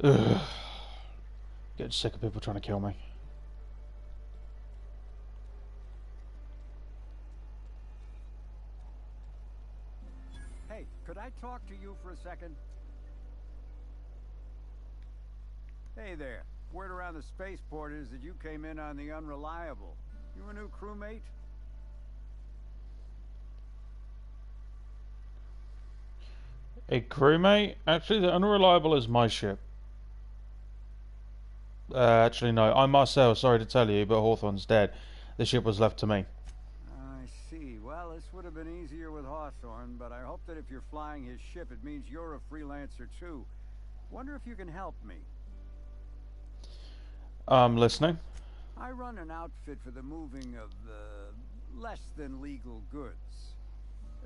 Ugh. Getting sick of people trying to kill me. Hey, could I talk to you for a second? Hey there. Word around the spaceport is that you came in on the Unreliable. You a new crewmate? A crewmate? Actually, the Unreliable is my ship. Actually, no. I'm Marcel, sorry to tell you, but Hawthorne's dead. The ship was left to me. I see. Well, this would have been easier with Hawthorne, but I hope that if you're flying his ship, it means you're a freelancer too. Wonder if you can help me. I'm listening. I run an outfit for the moving of less than legal goods.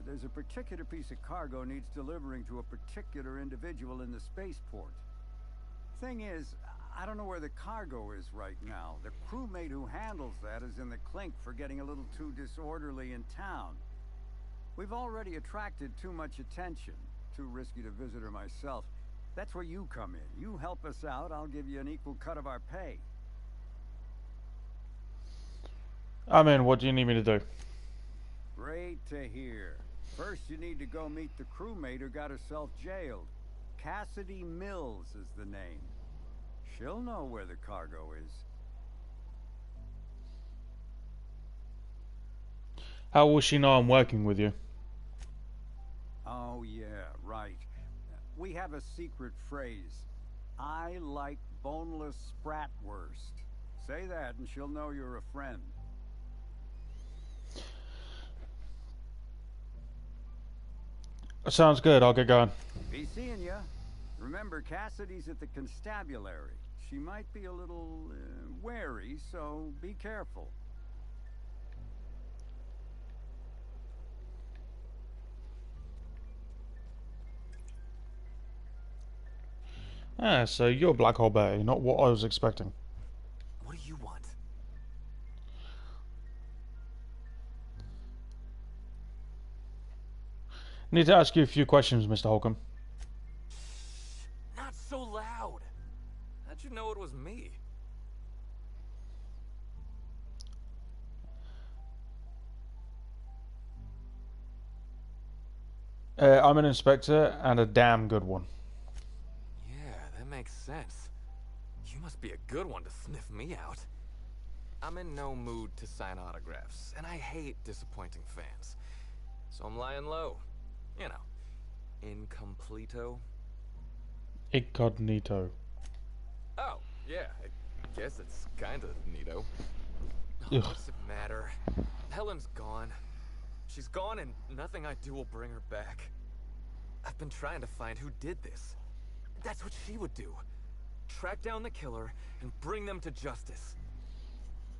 There's a particular piece of cargo needs delivering to a particular individual in the spaceport. Thing is, I don't know where the cargo is right now. The crewmate who handles that is in the clink for getting a little too disorderly in town. We've already attracted too much attention. Too risky to visit her myself. That's where you come in. You help us out, I'll give you an equal cut of our pay. I'm in. What do you need me to do? Great to hear. First, you need to go meet the crewmate who got herself jailed. Cassidy Mills is the name. She'll know where the cargo is. How will she know I'm working with you? Oh yeah, right. We have a secret phrase. I like boneless spratwurst. Say that and she'll know you're a friend. Sounds good. I'll get going. Be seeing ya. Remember, Cassidy's at the constabulary. She might be a little wary, so be careful. Ah, so you're Black Hole Betty, not what I was expecting. What do you want? Need to ask you a few questions, Mr. Holcomb. Not so loud. How'd you know it was me? I'm an inspector, and a damn good one. Yeah, that makes sense. You must be a good one to sniff me out. I'm in no mood to sign autographs, and I hate disappointing fans. So I'm lying low. You know, incompleto. Incognito. Oh, yeah, I guess it's kind of neato. Ugh. What's it matter? Helen's gone. She's gone and nothing I do will bring her back. I've been trying to find who did this. That's what she would do. Track down the killer and bring them to justice.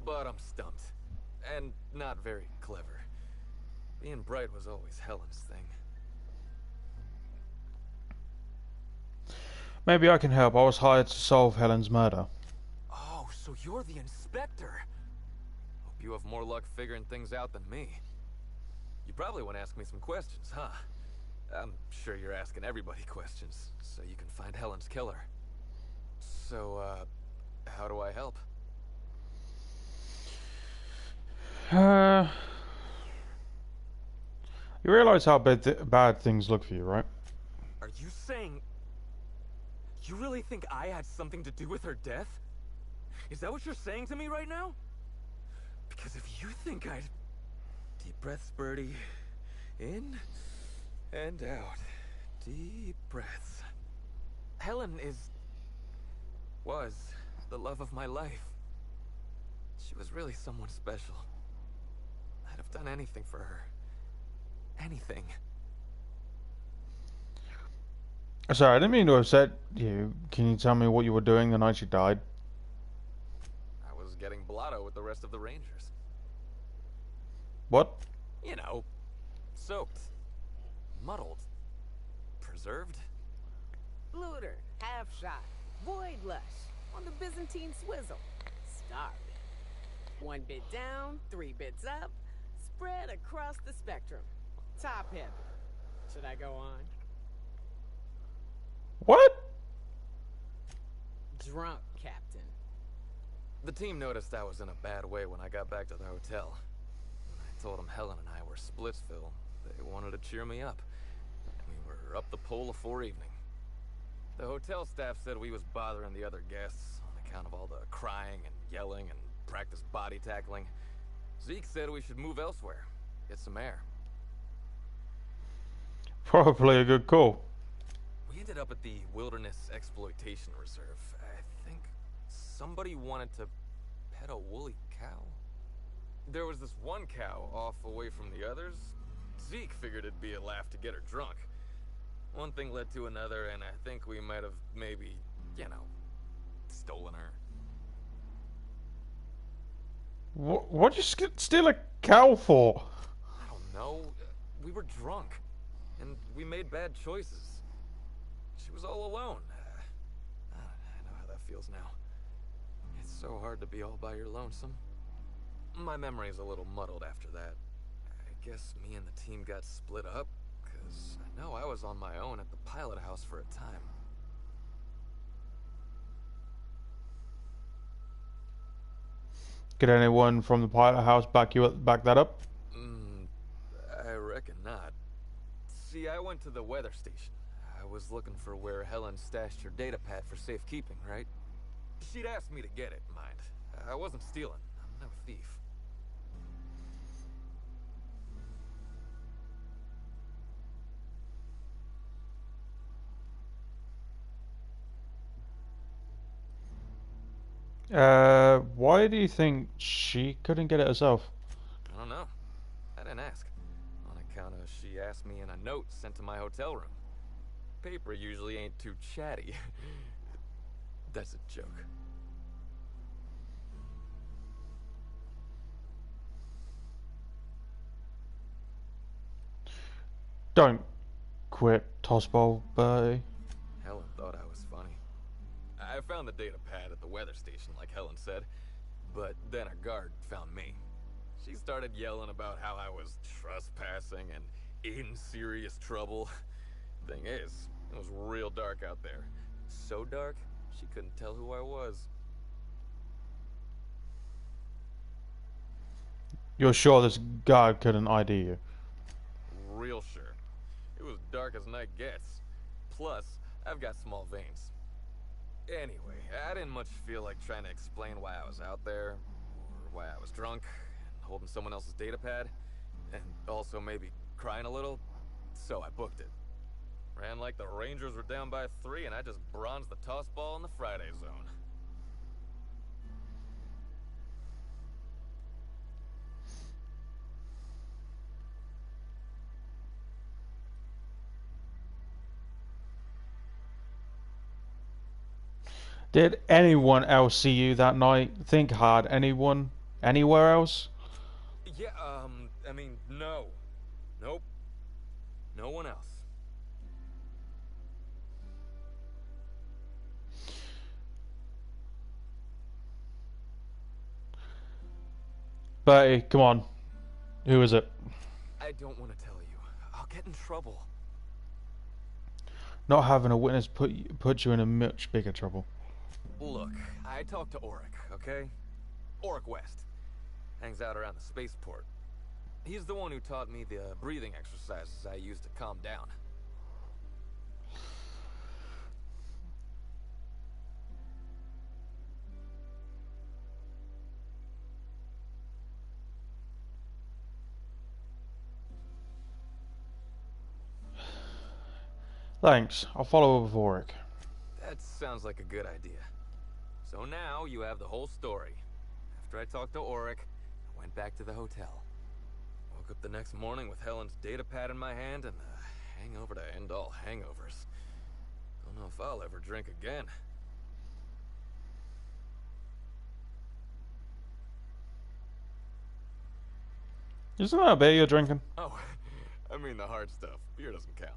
But I'm stumped. And not very clever. Being bright was always Helen's thing. Maybe I can help. I was hired to solve Helen's murder. Oh, so you're the inspector. Hope you have more luck figuring things out than me. You probably want to ask me some questions, huh? I'm sure you're asking everybody questions, so you can find Helen's killer. So, how do I help? You realize how bad things look for you, right? Are you saying... You really think I had something to do with her death? Is that what you're saying to me right now? Because if you think I'd... Deep breaths, Birdie. In and out. Deep breaths. Helen was the love of my life. She was really someone special. I'd have done anything for her. Anything. Sorry, I didn't mean to upset you. Can you tell me what you were doing the night she died? I lotto with the rest of the Rangers. What? You know, soaked, muddled, preserved. Looter, half shot, void lush, on the Byzantine swizzle. Starving. 1 bit down, 3 bits up, spread across the spectrum. Top heavy. Should I go on? What? Drunk, Captain. The team noticed I was in a bad way when I got back to the hotel. When I told them Helen and I were Splitsville, they wanted to cheer me up. We were up the pole afore evening. The hotel staff said we was bothering the other guests on account of all the crying and yelling and practice body tackling. Zeke said we should move elsewhere, get some air. Probably a good call. We ended up at the Wilderness Exploitation Reserve. I think somebody wanted to pet a woolly cow. There was this one cow off away from the others. Zeke figured it'd be a laugh to get her drunk. One thing led to another, and I think we might have maybe, you know, stolen her. What'd you steal a cow for? I don't know. We were drunk, and we made bad choices. She was all alone. I know how that feels now. It's so hard to be all by your lonesome. My memory's a little muddled after that. I guess me and the team got split up, because I know I was on my own at the pilot house for a time. Could anyone from the pilot house back that up? I reckon not. See, I went to the weather station. I was looking for where Helen stashed her data pad for safekeeping, right? She'd asked me to get it, mind. I wasn't stealing. I'm no thief. Why do you think she couldn't get it herself? I don't know. I didn't ask. On account of she asked me in a note sent to my hotel room. Paper usually ain't too chatty. That's a joke. Don't quit, Tossball, Bertie. Helen thought I was funny. I found the data pad at the weather station, like Helen said, but then a guard found me. She started yelling about how I was trespassing and in serious trouble. Thing is, it was real dark out there. So dark, she couldn't tell who I was. You're sure this guard couldn't ID you? Real sure. It was dark as night gets. Plus, I've got small veins. Anyway, I didn't much feel like trying to explain why I was out there, or why I was drunk, and holding someone else's data pad, and also maybe crying a little, so I booked it. Ran like the Rangers were down by 3, and I just bronzed the toss ball in the Friday zone. Did anyone else see you that night? Think hard. Anyone? Anywhere else? Yeah, I mean, no. Nope. No one else. Bertie, come on. Who is it? I don't want to tell you. I'll get in trouble. Not having a witness put you in a much bigger trouble. Look, I talked to Auric, okay? Auric West. Hangs out around the spaceport. He's the one who taught me the breathing exercises I use to calm down. Thanks. I'll follow up with Auric. That sounds like a good idea. So now you have the whole story. After I talked to Auric, I went back to the hotel. Woke up the next morning with Helen's data pad in my hand and the hangover to end all hangovers. Don't know if I'll ever drink again. Isn't that a beer you're drinking? Oh, I mean the hard stuff. Beer doesn't count.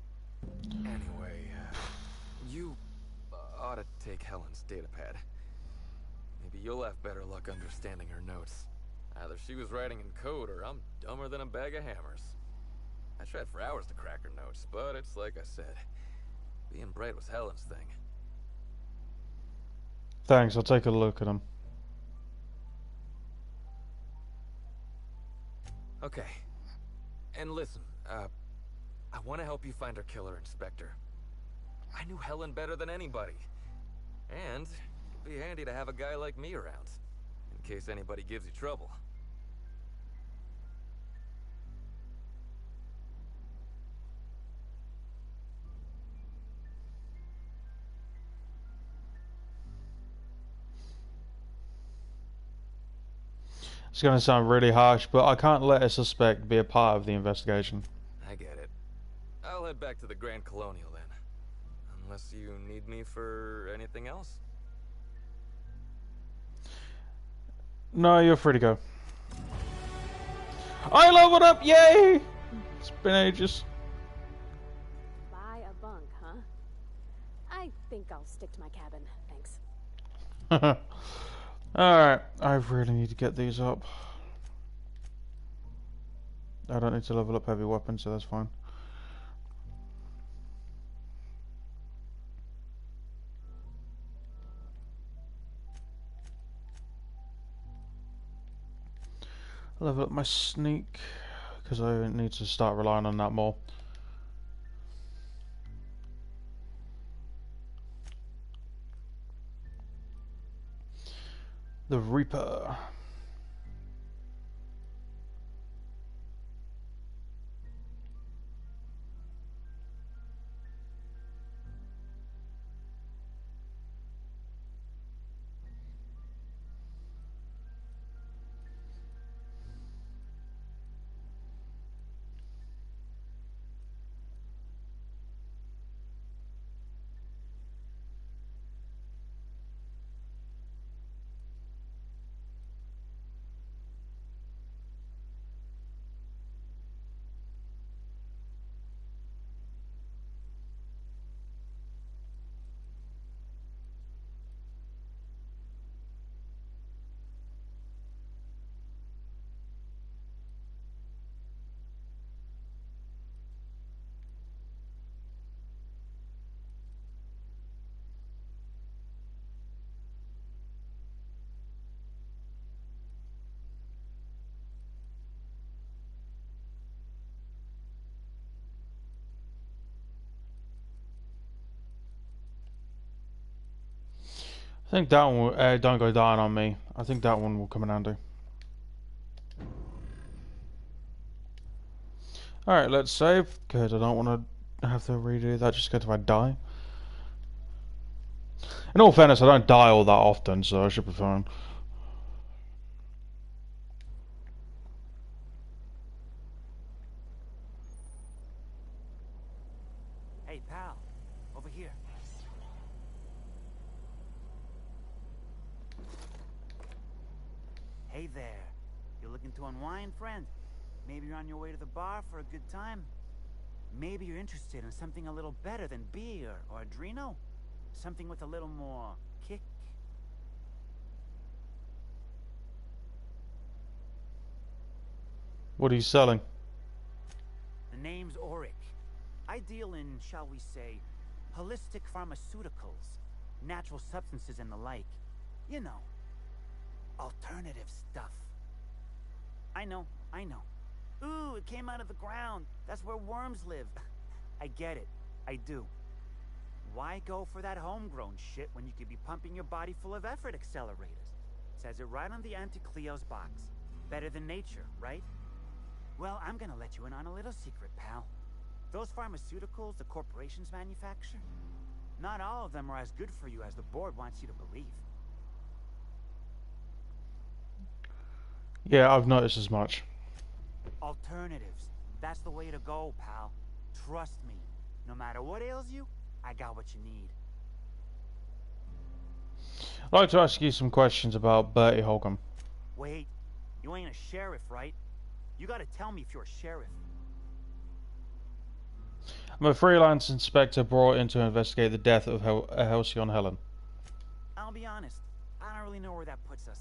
Anyway, you ought to take Helen's datapad. Maybe you'll have better luck understanding her notes. Either she was writing in code or I'm dumber than a bag of hammers. I tried for hours to crack her notes, but it's like I said. Being bright was Helen's thing. Thanks, I'll take a look at them. Okay. And listen, I want to help you find our killer, Inspector. I knew Helen better than anybody. And it'd be handy to have a guy like me around, in case anybody gives you trouble. It's going to sound really harsh, but I can't let a suspect be a part of the investigation. I get it. I'll head back to the Grand Colonial then. Unless you need me for anything else? No, you're free to go. I leveled up! Yay! It's been ages. Buy a bunk, huh? I think I'll stick to my cabin, thanks. Alright, I really need to get these up. I don't need to level up heavy weapons, so that's fine. Level up my sneak, because I need to start relying on that more. The Reaper. I think that one will, don't go down on me. I think that one will come in handy. Alright, let's save, because I don't want to have to redo that just because I die. In all fairness, I don't die all that often, so I should be fine. Hey, pal. Over here. Hey there. You looking to unwind, friend? Maybe you're on your way to the bar for a good time? Maybe you're interested in something a little better than beer or Adreno? Something with a little more kick? What are you selling? The name's Auric. I deal in, shall we say, holistic pharmaceuticals, natural substances and the like. You know, alternative stuff. I know. Ooh, it came out of the ground. That's where worms live. I get it. I do. Why go for that homegrown shit when you could be pumping your body full of effort accelerators? Says it right on the Anti-Cleo's box. Better than nature, right? Well, I'm gonna let you in on a little secret, pal. Those pharmaceuticals the corporations manufacture, not all of them are as good for you as the board wants you to believe. Yeah, I've noticed as much. Alternatives. That's the way to go, pal. Trust me. No matter what ails you, I got what you need. I'd like to ask you some questions about Bertie Holcomb. Wait, you ain't a sheriff, right? You gotta tell me if you're a sheriff. I'm a freelance inspector brought in to investigate the death of Halcyon Helen. I'll be honest, I don't really know where that puts us.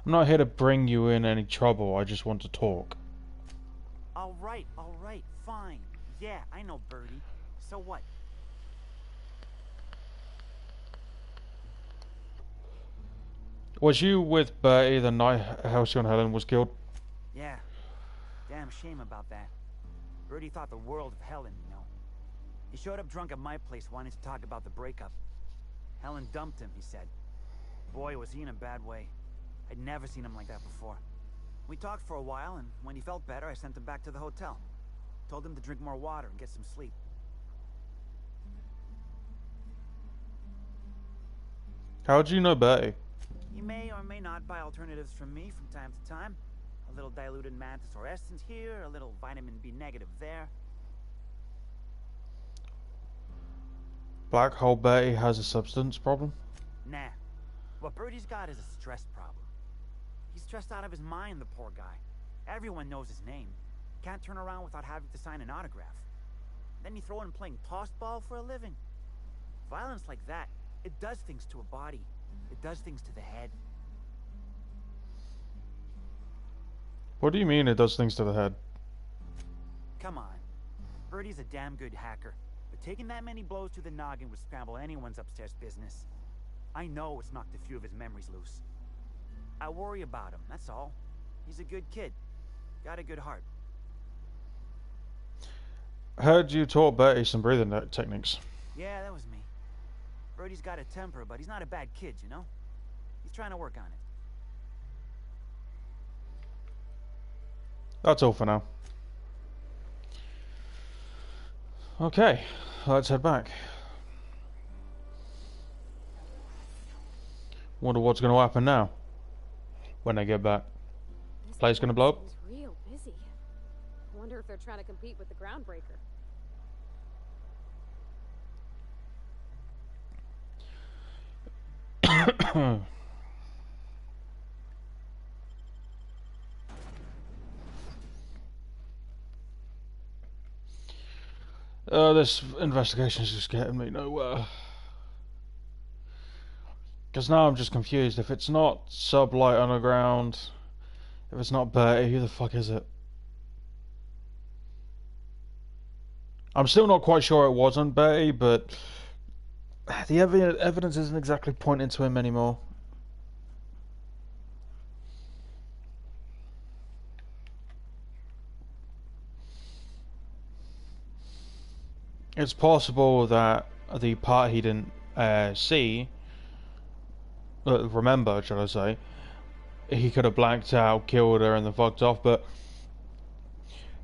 I'm not here to bring you in any trouble, I just want to talk. Alright, fine. Yeah, I know, Birdie. So what? Was you with Bertie the night Halcyon Helen was killed? Yeah. Damn shame about that. Birdie thought the world of Helen, you know. He showed up drunk at my place wanting to talk about the breakup. Helen dumped him, he said. Boy, was he in a bad way. I'd never seen him like that before. We talked for a while, and when he felt better, I sent him back to the hotel. Told him to drink more water and get some sleep. How'd you know Bertie? He may or may not buy alternatives from me from time to time. A little diluted mantis or essence here, a little vitamin B negative there. Black Hole Bertie has a substance problem? Nah. What Birdie's got is a stress problem. He's stressed out of his mind, the poor guy. Everyone knows his name. Can't turn around without having to sign an autograph. Then you throw in playing tossball for a living. Violence like that, it does things to a body. It does things to the head. What do you mean it does things to the head? Come on. Birdie's a damn good hacker. But taking that many blows to the noggin would scramble anyone's upstairs business. I know it's knocked a few of his memories loose. I worry about him, that's all. He's a good kid. Got a good heart. Heard you taught Bertie some breathing techniques. Yeah, that was me. Birdie's got a temper, but he's not a bad kid, you know? He's trying to work on it. That's all for now. Okay, let's head back. Wonder what's going to happen now when they get back. Place going to blow up? It's real busy. I wonder if they're trying to compete with the Groundbreaker. This investigation is just getting me nowhere. Because now I'm just confused. If it's not Sublight Underground, if it's not Bertie, who the fuck is it? I'm still not quite sure it wasn't Bertie, but the evidence isn't exactly pointing to him anymore. It's possible that the part he didn't remember, shall I say, he could have blanked out, killed her, and then fucked off, but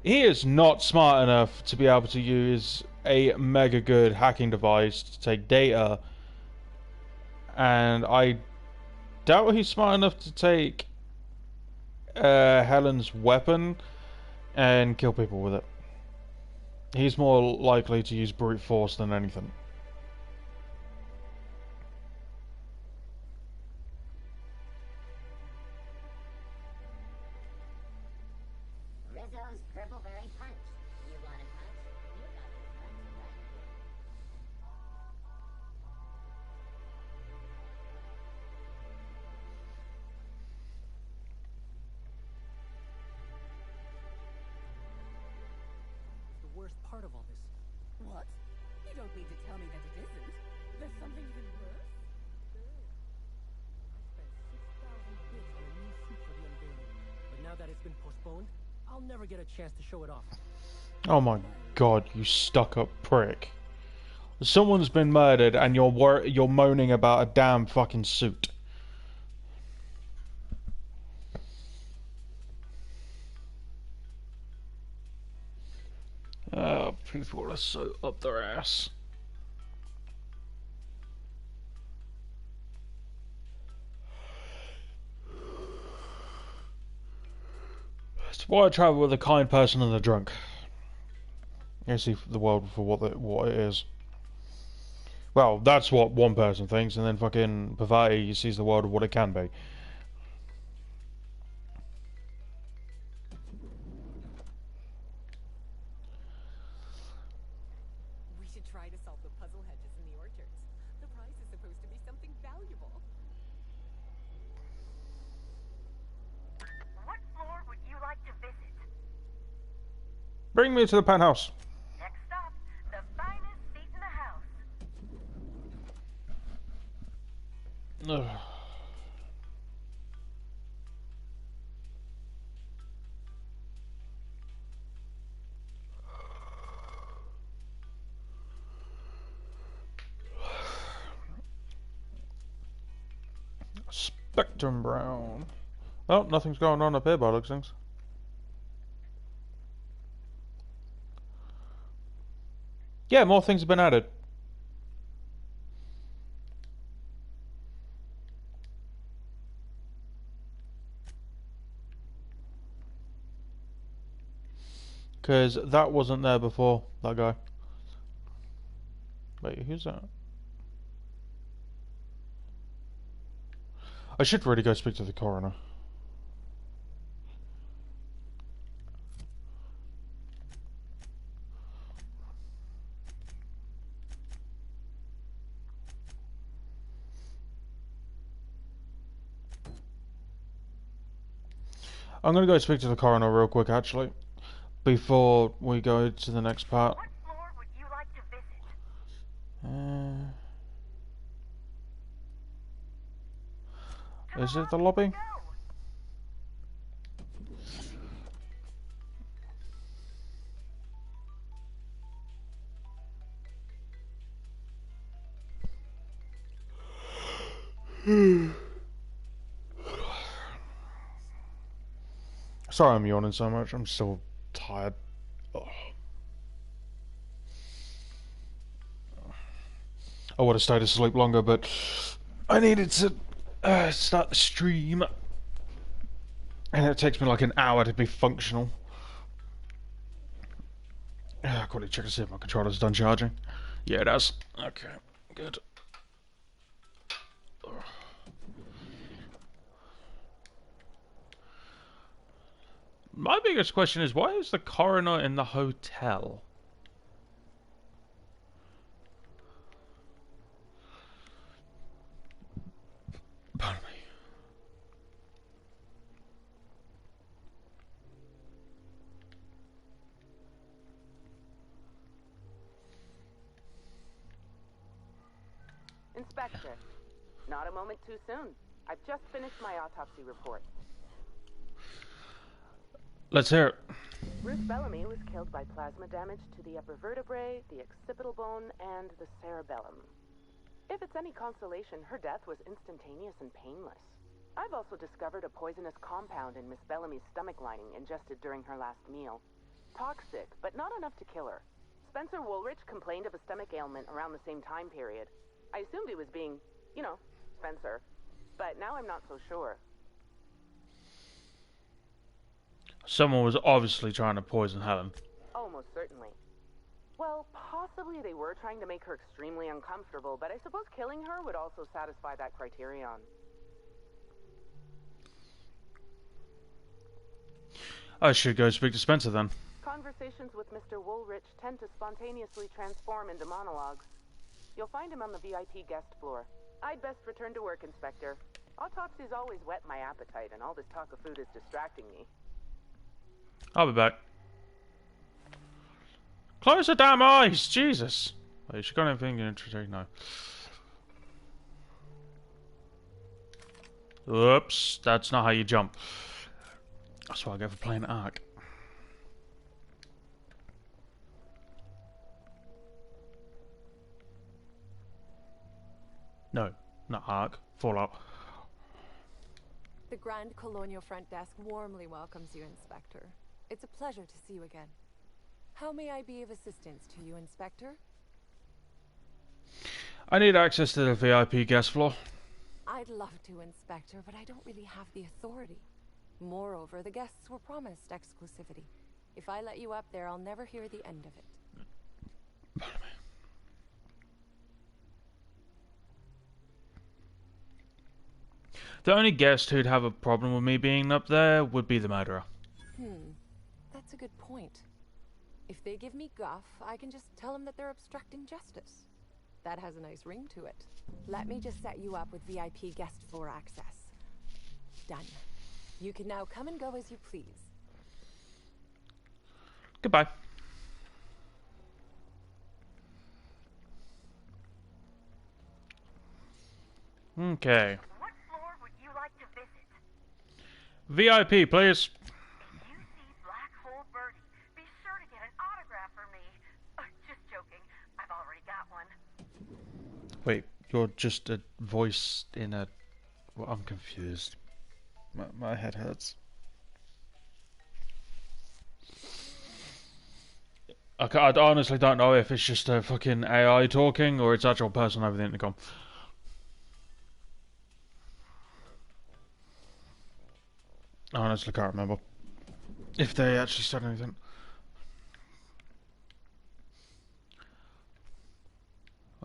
he is not smart enough to be able to use a mega good hacking device to take data, and I doubt he's smart enough to take Helen's weapon and kill people with it. He's more likely to use brute force than anything. Rizzo's Purple Berry Punch. You want a punch? You got the punch right here. The worst part of all this. What? You don't mean to tell me that it isn't. There's something even worse? I spent 6,000 bits on a new suit for the unveiling. But now that it's been postponed, I'll never get a chance to show it off. Oh my god, you stuck-up prick. Someone's been murdered and you're moaning about a damn fucking suit. Oh, people are so up their ass. It's why I travel with a kind person and a drunk. You see the world for what it is. Well, that's what one person thinks, and then fucking Pavati sees the world of what it can be. We should try to solve the puzzle hedges in the orchards. The prize is supposed to be something valuable. What floor would you like to visit? Bring me to the penthouse. Next up, the finest seat in the house. Ugh. Spectrum Brown. Well, nothing's going on up here by looks things. Yeah, more things have been added. Because that wasn't there before, that guy. Wait, who's that? I should really go speak to the coroner. I'm going to go speak to the coroner real quick, actually, before we go to the next part. What floor would you like to visit? Is it the lobby? Sorry I'm yawning so much, I'm still tired. Ugh. I would have stayed asleep longer, but I needed to start the stream. And it takes me like an hour to be functional. Quickly check to see if my controller's done charging. Yeah, it has. Okay, good. My biggest question is, why is the coroner in the hotel? Pardon me. Inspector, not a moment too soon. I've just finished my autopsy report. Let's hear it. Ruth Bellamy was killed by plasma damage to the upper vertebrae, the occipital bone, and the cerebellum. If it's any consolation, her death was instantaneous and painless. I've also discovered a poisonous compound in Miss Bellamy's stomach lining ingested during her last meal. Toxic, but not enough to kill her. Spencer Woolrich complained of a stomach ailment around the same time period. I assumed he was being, you know, Spencer. But now I'm not so sure. Someone was obviously trying to poison Helen. Almost certainly. Well, possibly they were trying to make her extremely uncomfortable, but I suppose killing her would also satisfy that criterion. I should go speak to Spencer then. Conversations with Mr. Woolrich tend to spontaneously transform into monologues. You'll find him on the VIP guest floor. I'd best return to work, Inspector. Autopsies always whet my appetite, and all this talk of food is distracting me. I'll be back. Close the damn eyes! Jesus! Wait, she got anything interesting? No. Oops, that's not how you jump. That's why I go for playing Ark. No, not Ark. Fallout. The Grand Colonial Front Desk warmly welcomes you, Inspector. It's a pleasure to see you again. How may I be of assistance to you, Inspector? I need access to the VIP guest floor. I'd love to, Inspector, but I don't really have the authority. Moreover, the guests were promised exclusivity. If I let you up there, I'll never hear the end of it. The only guest who'd have a problem with me being up there would be the murderer. That's a good point. If they give me guff, I can just tell them that they're obstructing justice. That has a nice ring to it. Let me just set you up with VIP guest floor access. Done. You can now come and go as you please. Goodbye. Okay. What floor would you like to visit? VIP, please. If you see Black Hole Birdie, be sure to get an autograph for me. Just joking. I've already got one. Wait, you're just a voice in a... Well, I'm confused. My head hurts. I honestly don't know if it's just a fucking AI talking or it's actual person over the intercom. I honestly can't remember if they actually said anything.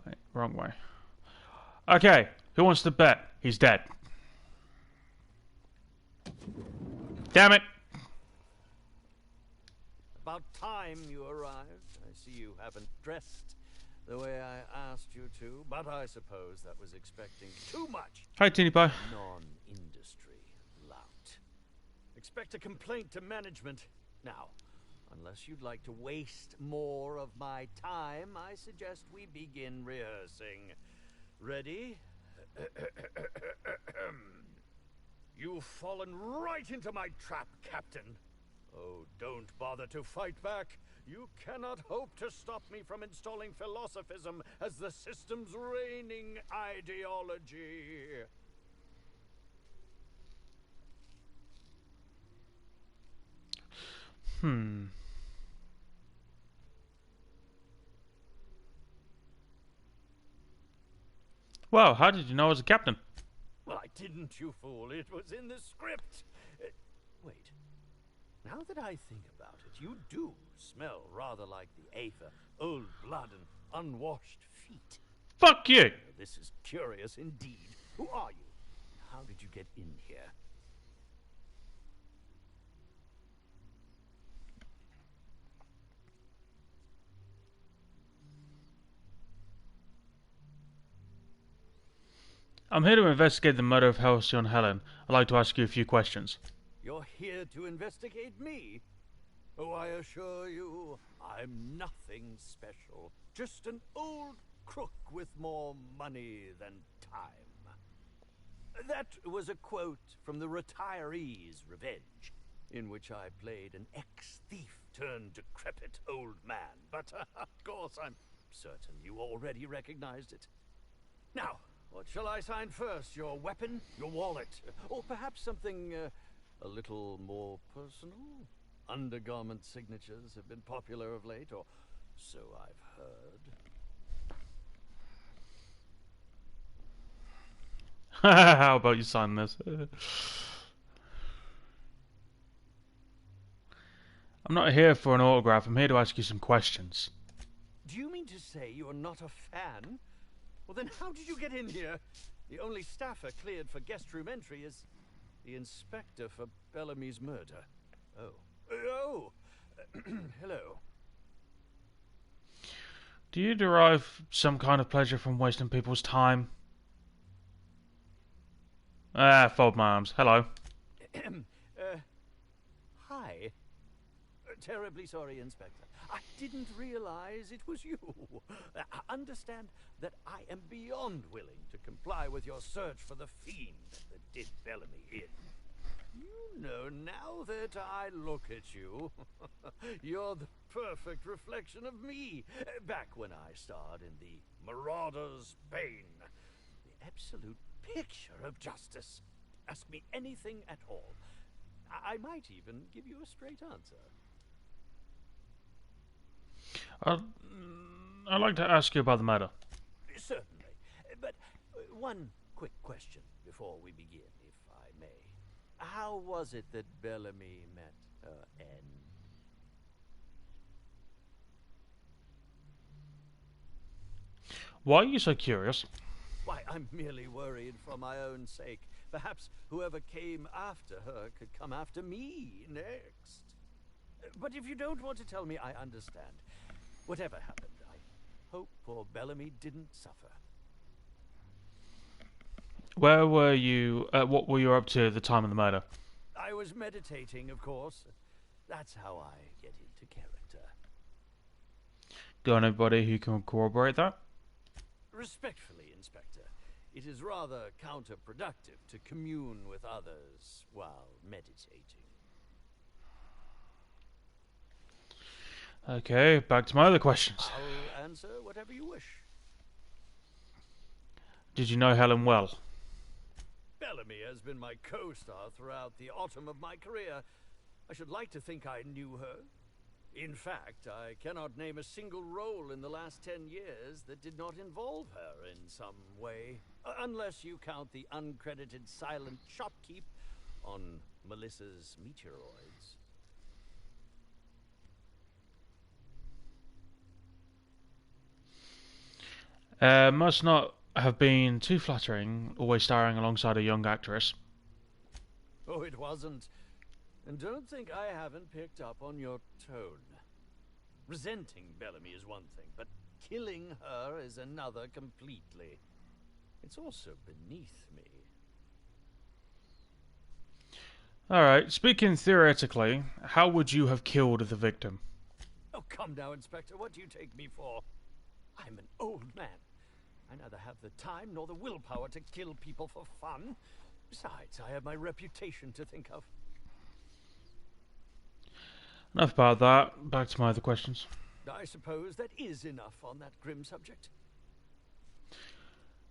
Wait, wrong way. Okay, who wants to bet? He's dead. Damn it! About time you arrived. I see you haven't dressed the way I asked you to, but I suppose that was expecting too much. Hi, Teeny Pie. Non-industry lout. Expect a complaint to management. Now, unless you'd like to waste more of my time, I suggest we begin rehearsing. Ready? You've fallen right into my trap, Captain. Oh, don't bother to fight back. You cannot hope to stop me from installing philosophism as the system's reigning ideology. Well, how did you know I was a captain? Well, I didn't, you fool. It was in the script. Wait. Now that I think about it, you do smell rather like the Aether, old blood and unwashed feet. Fuck you! This is curious indeed. Who are you? How did you get in here? I'm here to investigate the murder of Halcyon Helen. I'd like to ask you a few questions. You're here to investigate me? Oh, I assure you, I'm nothing special. Just an old crook with more money than time. That was a quote from The Retiree's Revenge, in which I played an ex-thief turned decrepit old man. But, of course, I'm certain you already recognized it. Now, what shall I sign first? Your weapon? Your wallet? Or perhaps something a little more personal? Undergarment signatures have been popular of late, or so I've heard. How about you sign this? I'm not here for an autograph. I'm here to ask you some questions. Do you mean to say you're not a fan? Well, then how did you get in here? The only staffer cleared for guest room entry is the inspector for Bellamy's murder. Oh. Hello. Do you derive some kind of pleasure from wasting people's time? Fold my arms. Hello. Hi. Terribly sorry, Inspector. I didn't realize it was you. Understand that I am beyond willing to comply with your search for the fiend that did Bellamy in. You know, now that I look at you, you're the perfect reflection of me. Back when I starred in the Marauder's Bane. The absolute picture of justice. Ask me anything at all. I might even give you a straight answer. I'd like to ask you about the matter. Certainly. But one quick question before we begin, if I may. How was it that Bellamy met her end? Why are you so curious? Why, I'm merely worried for my own sake. Perhaps whoever came after her could come after me next. But if you don't want to tell me, I understand. Whatever happened, I hope poor Bellamy didn't suffer. Where were you? What were you up to at the time of the murder? I was meditating, of course. That's how I get into character. Got anybody who can corroborate that? Respectfully, Inspector, it is rather counterproductive to commune with others while meditating. Okay, back to my other questions. I'll answer whatever you wish. Did you know Helen well? Bellamy has been my co-star throughout the autumn of my career. I should like to think I knew her. In fact, I cannot name a single role in the last 10 years that did not involve her in some way. Unless you count the uncredited silent shopkeep on Melissa's Meteoroids. Must not have been too flattering, always starring alongside a young actress. Oh, it wasn't. And don't think I haven't picked up on your tone. Resenting Bellamy is one thing, but killing her is another completely. It's also beneath me. Alright, speaking theoretically, how would you have killed the victim? Oh, come now, Inspector. What do you take me for? I'm an old man. I neither have the time nor the willpower to kill people for fun. Besides, I have my reputation to think of. Enough about that. Back to my other questions. I suppose that is enough on that grim subject.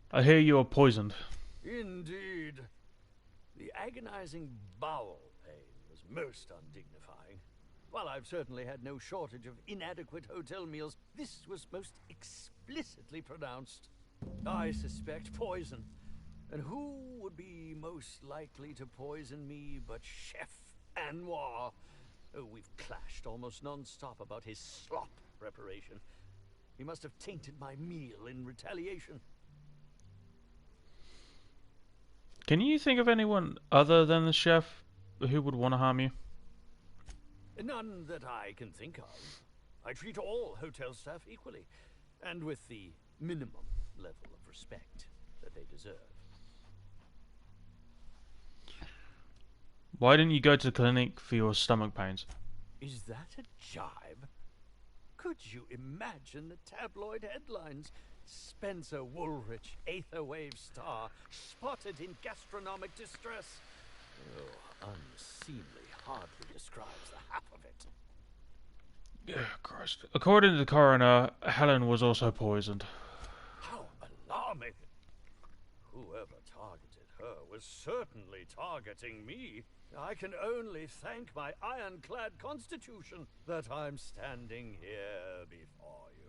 I hear you are poisoned. Indeed. The agonizing bowel pain was most undignifying. While I've certainly had no shortage of inadequate hotel meals, this was most explicitly pronounced. I suspect poison. And who would be most likely to poison me but Chef Anwar? Oh, we've clashed almost non-stop about his slop preparation. He must have tainted my meal in retaliation. Can you think of anyone other than the chef who would want to harm you? None that I can think of. I treat all hotel staff equally, and with the minimum level of respect that they deserve. Why didn't you go to the clinic for your stomach pains? Is that a jibe? Could you imagine the tabloid headlines? Spencer Woolrich, Aetherwave star, spotted in gastronomic distress. Oh, unseemly hardly describes the half of it. Oh, Christ. According to the coroner, Helen was also poisoned. How alarming! Whoever targeted her was certainly targeting me. I can only thank my ironclad constitution that I'm standing here before you.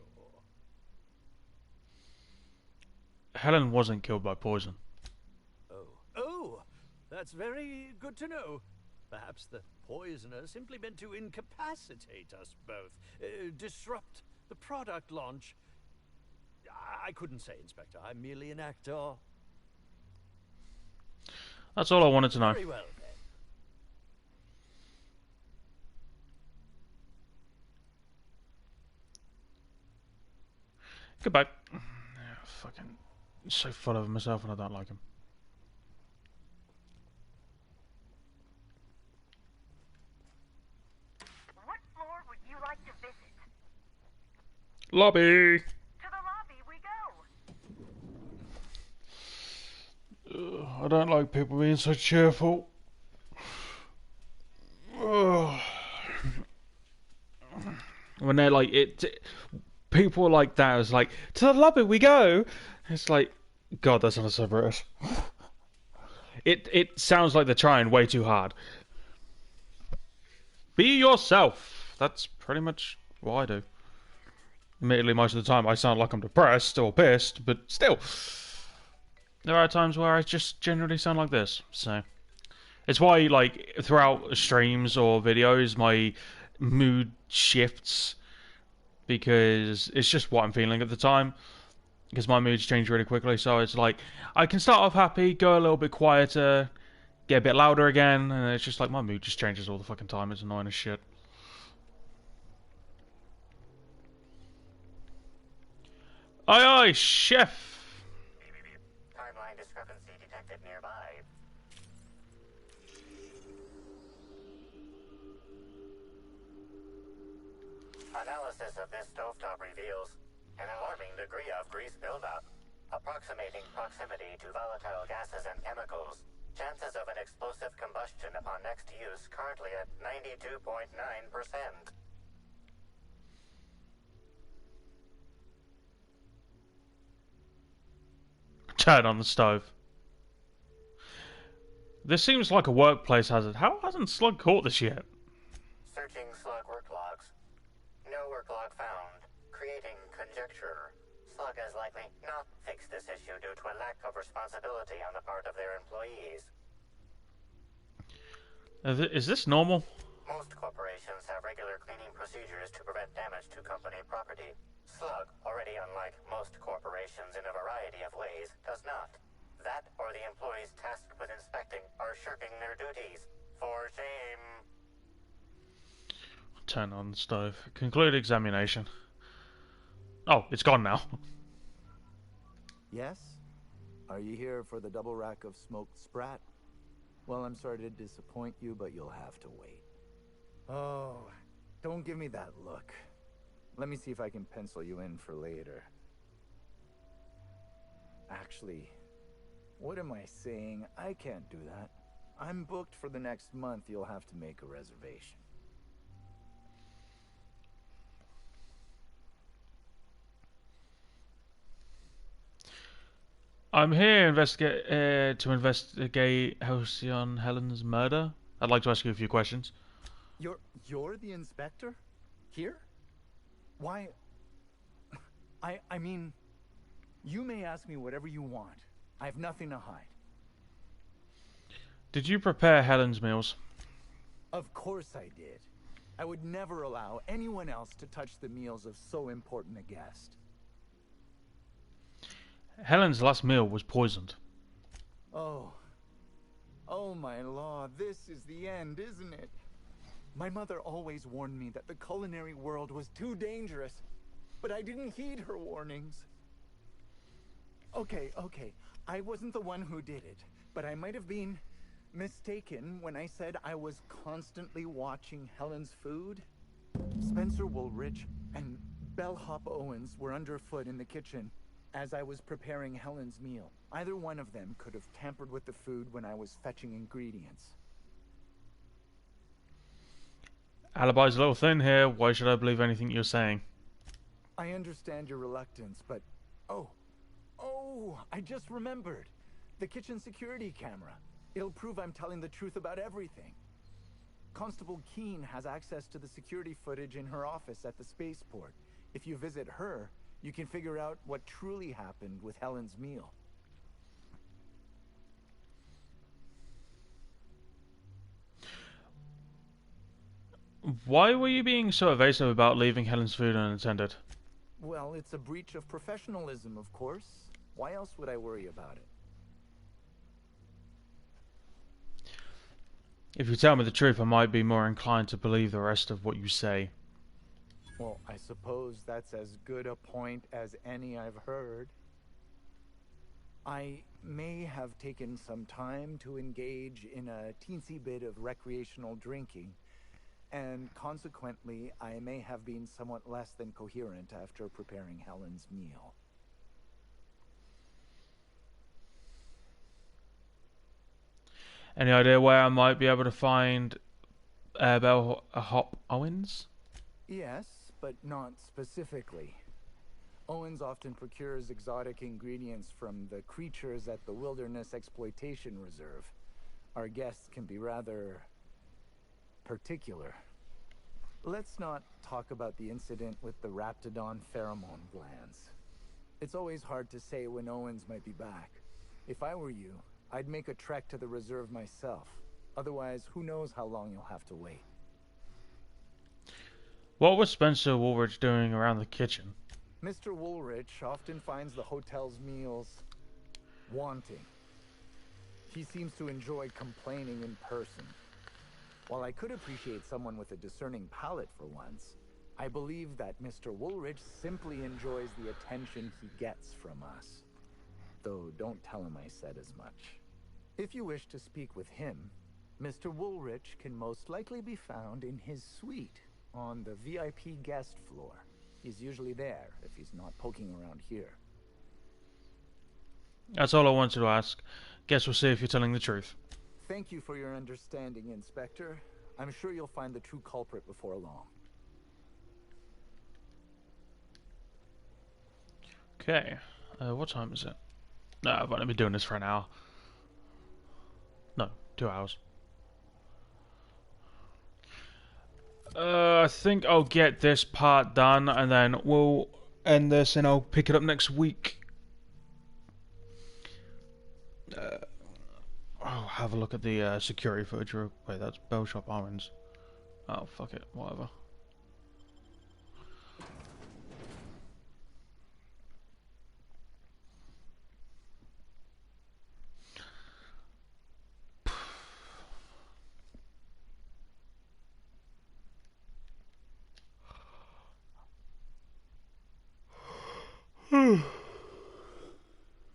Helen wasn't killed by poison. Oh, that's very good to know. Perhaps the poisoner simply meant to incapacitate us both, disrupt the product launch. I couldn't say, Inspector. I'm merely an actor. That's all I wanted to know. Very well, then. Goodbye. Fucking so full of myself and I don't like him. What floor would you like to visit? Lobby! To the lobby we go. I don't like people being so cheerful. When they're like people like that is like, to the lobby we go. It's like, God, that sounds so British. It sounds like they're trying way too hard. Be yourself. That's pretty much what I do. Admittedly, most of the time I sound like I'm depressed or pissed, but still. There are times where I just generally sound like this, so. It's why, like, throughout streams or videos, my mood shifts, because it's just what I'm feeling at the time. because my moods change really quickly. So it's like I can start off happy, go a little bit quieter, get a bit louder again, and it's just like my mood just changes all the fucking time. It's annoying as shit. Aye aye, chef! Timeline discrepancy detected nearby. Analysis of this stovetop reveals an alarming degree of grease buildup, approximating proximity to volatile gases and chemicals. Chances of an explosive combustion upon next use currently at 92.9%. Turn on the stove. This seems like a workplace hazard. How hasn't Slug caught this yet? Searching slug work logs. No work log found. Creating conjecture. Slug has likely not fixed this issue due to a lack of responsibility on the part of their employees. Is this normal? Most corporations have regular cleaning procedures to prevent damage to company property. Slug, already unlike most corporations in a variety of ways, does not. That or the employees tasked with inspecting are shirking their duties. For shame. Turn on the stove. Conclude examination. Oh, it's gone now. Yes? Are you here for the double rack of smoked sprat? Well, I'm sorry to disappoint you, but you'll have to wait. Oh, don't give me that look. Let me see if I can pencil you in for later. Actually, what am I saying? I can't do that. I'm booked for the next month. You'll have to make a reservation. I'm here to investigate Halcyon Helen's murder. I'd like to ask you a few questions. You're the inspector? Here? Why? I mean, you may ask me whatever you want. I have nothing to hide. Did you prepare Helen's meals? Of course I did. I would never allow anyone else to touch the meals of so important a guest. Helen's last meal was poisoned. Oh my law, this is the end, isn't it? My mother always warned me that the culinary world was too dangerous, but I didn't heed her warnings. Okay, I wasn't the one who did it, but I might have been mistaken when I said I was constantly watching Helen's food. Spencer Woolrich and Bellhop Owens were underfoot in the kitchen as I was preparing Helen's meal. Either one of them could have tampered with the food when I was fetching ingredients. Alibi's a little thin here. Why should I believe anything you're saying? I understand your reluctance, but... Oh, I just remembered. The kitchen security camera. It'll prove I'm telling the truth about everything. Constable Keene has access to the security footage in her office at the spaceport. If you visit her, you can figure out what truly happened with Helen's meal. Why were you being so evasive about leaving Helen's food unattended? Well, it's a breach of professionalism, of course. Why else would I worry about it? If you tell me the truth, I might be more inclined to believe the rest of what you say. Well, I suppose that's as good a point as any I've heard. I may have taken some time to engage in a teensy bit of recreational drinking, and consequently, I may have been somewhat less than coherent after preparing Helen's meal. Any idea where I might be able to find Bellhop Owens? Yes, but not specifically. Owens often procures exotic ingredients from the creatures at the Wilderness Exploitation Reserve. Our guests can be rather particular. Let's not talk about the incident with the Raptidon pheromone glands. It's always hard to say when Owens might be back. If I were you, I'd make a trek to the reserve myself. Otherwise, who knows how long you'll have to wait. What was Spencer Woolrich doing around the kitchen? Mr. Woolrich often finds the hotel's meals wanting. He seems to enjoy complaining in person. While I could appreciate someone with a discerning palate for once, I believe that Mr. Woolrich simply enjoys the attention he gets from us. Though don't tell him I said as much. If you wish to speak with him, Mr. Woolrich can most likely be found in his suite on the VIP guest floor. He's usually there if he's not poking around here. That's all I wanted to ask. Guess we'll see if you're telling the truth. Thank you for your understanding, Inspector. I'm sure you'll find the true culprit before long. Okay. What time is it? No, I've only been doing this for an hour. No, 2 hours. I think I'll get this part done and then we'll end this and I'll pick it up next week. I'll have a look at the security footage. Wait, that's Bellshop Armins. Oh, fuck it. Whatever.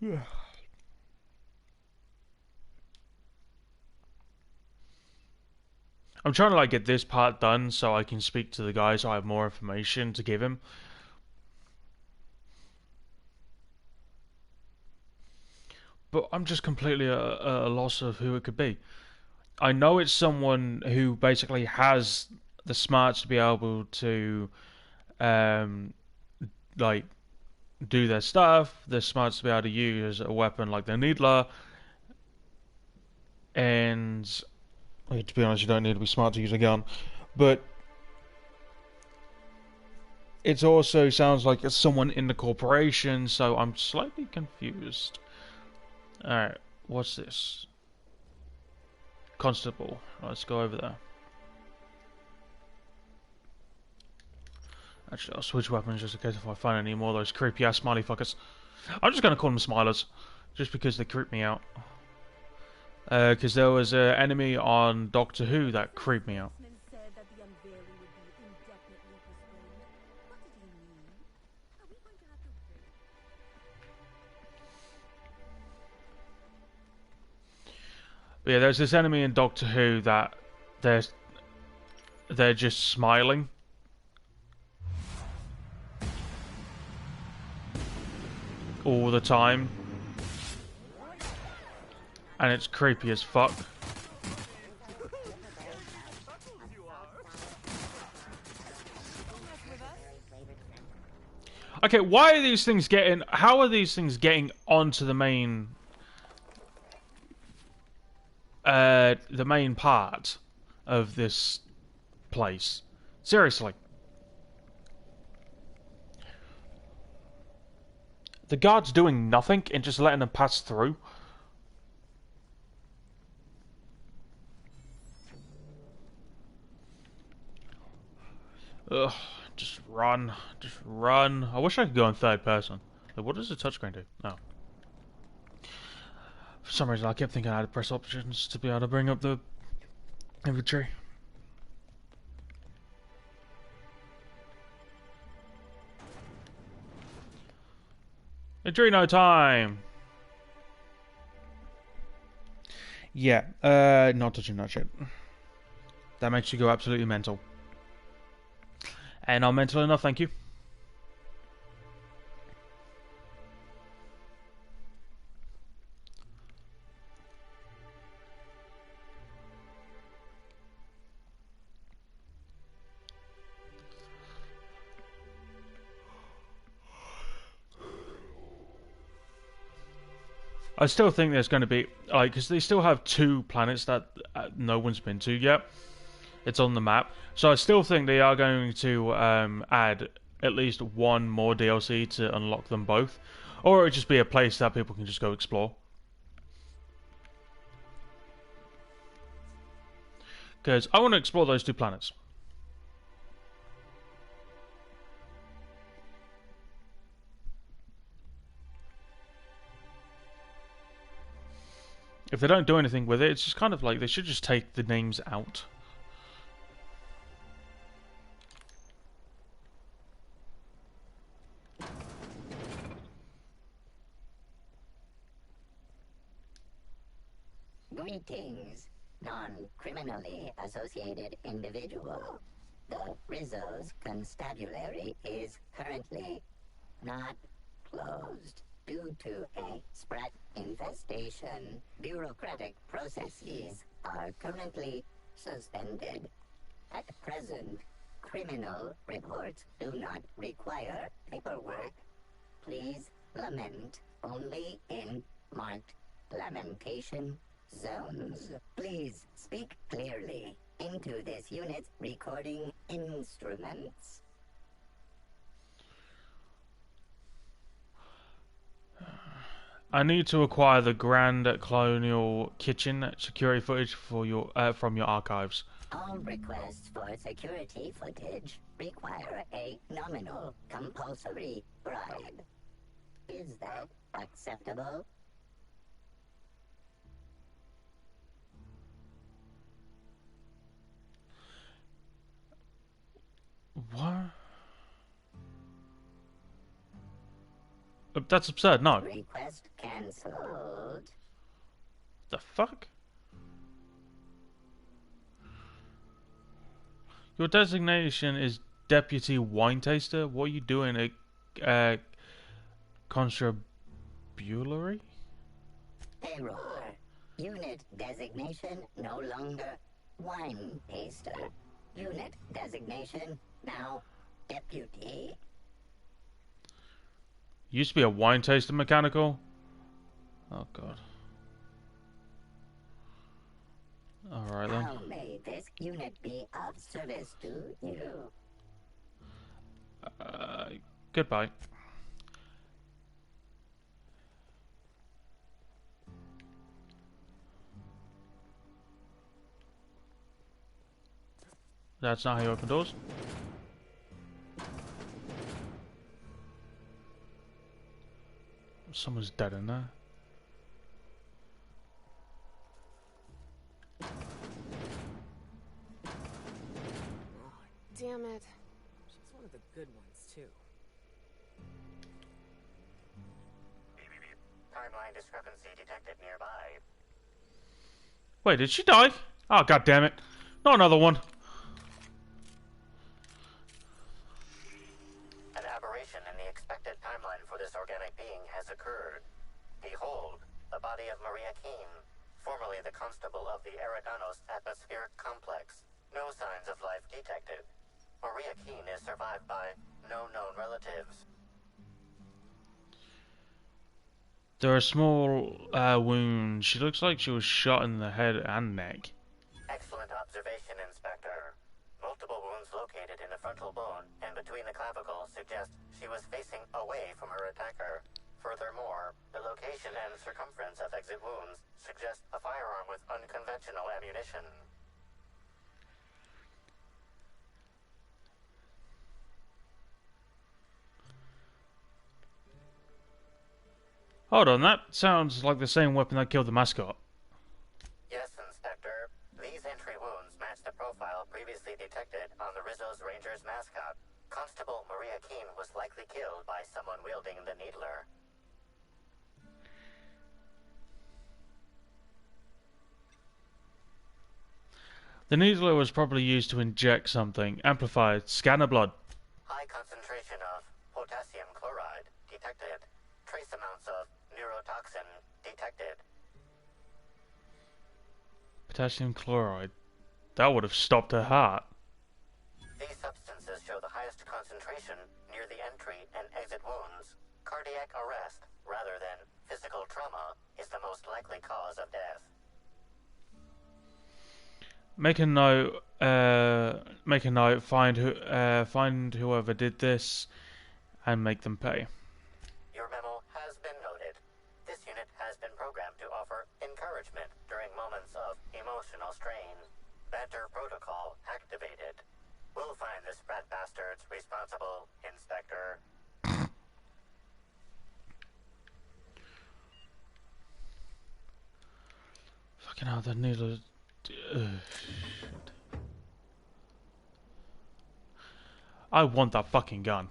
Yeah. I'm trying to like get this part done so I can speak to the guy so I have more information to give him. But I'm just completely at a loss of who it could be. I know it's someone who basically has the smarts to be able to like do their stuff, the smarts to be able to use a weapon like the Needler, and to be honest, you don't need to be smart to use a gun, but it also sounds like it's someone in the corporation, so I'm slightly confused. Alright, what's this? Constable. Let's go over there. Actually, I'll switch weapons just in case if I find any more of those creepy ass smiley fuckers. I'm just gonna call them smilers, just because they creep me out. Because there was an enemy on Doctor Who that creeped me out. But yeah, there's this enemy in Doctor Who that they're just smiling. All the time. And it's creepy as fuck. Okay, why are these things getting... How are these things getting onto the main... the main part of this place? Seriously. The guard's doing nothing and just letting them pass through. Ugh, just run. Just run. I wish I could go in third person. Like, what does the touchscreen do? No. For some reason, I kept thinking I had to press options to be able to bring up the inventory. Adreno time! Yeah, not touching that shit. That makes you go absolutely mental. And I'm mental enough, thank you. I still think there's going to be, like, because they still have 2 planets that no one's been to yet. It's on the map. So I still think they are going to add at least 1 more DLC to unlock them both. Or it would just be a place that people can just go explore. Because I want to explore those 2 planets. If they don't do anything with it, it's just kind of like they should just take the names out. Greetings, non-criminally associated individual. The Rizzo's constabulary is currently not closed due to a sprat infestation. Bureaucratic processes are currently suspended. At present, criminal reports do not require paperwork. Please lament only in marked lamentation zones. Please speak clearly into this unit's recording instruments. I need to acquire the Grand Colonial Kitchen security footage for your from your archives. All requests for security footage require a nominal compulsory bribe. Is that acceptable? What? That's absurd, no. Request cancelled. The fuck? Your designation is Deputy Wine Taster? What are you doing at constabulary? Error. Unit designation no longer wine taster. Unit designation now deputy. Used to be a wine taster mechanical? Oh god. Alright then. How may this unit be of service to you? Goodbye. That's not how you open doors. Someone's dead in there. Damn it. She's one of the good ones, too. Timeline discrepancy detected nearby. Wait, did she die? Oh god damn it. Not another one. An aberration in the expected timeline for this organic being has occurred. Behold, the body of Maria Keene, formerly the constable of the ERIDANOS atmospheric complex. No signs of life detected. Maria Keene is survived by no known relatives. There are small wounds. She looks like she was shot in the head and neck. Excellent observation, Inspector. Multiple wounds located in the frontal bone and between the clavicles suggest she was facing away from her attacker. Furthermore, the location and circumference of exit wounds suggest a firearm with unconventional ammunition. Hold on, that sounds like the same weapon that killed the mascot. Yes, Inspector. These entry wounds match the profile previously detected on the Rizzo's Rangers mascot. Constable Maria Keene was likely killed by someone wielding the Needler. The needler was probably used to inject something. Amplified. Scanner blood. High concentration of potassium chloride detected. Trace amounts of neurotoxin detected. Potassium chloride. That would have stopped her heart. These substances show the highest concentration near the entry and exit wounds. Cardiac arrest, rather than physical trauma, is the most likely cause of death. Make a note. Make a note. Find whoever did this, and make them pay. Your memo has been noted. This unit has been programmed to offer encouragement during moments of emotional strain. Banter protocol activated. We'll find the sprat bastards responsible, Inspector. Fucking hell, the needle. I want that fucking gun.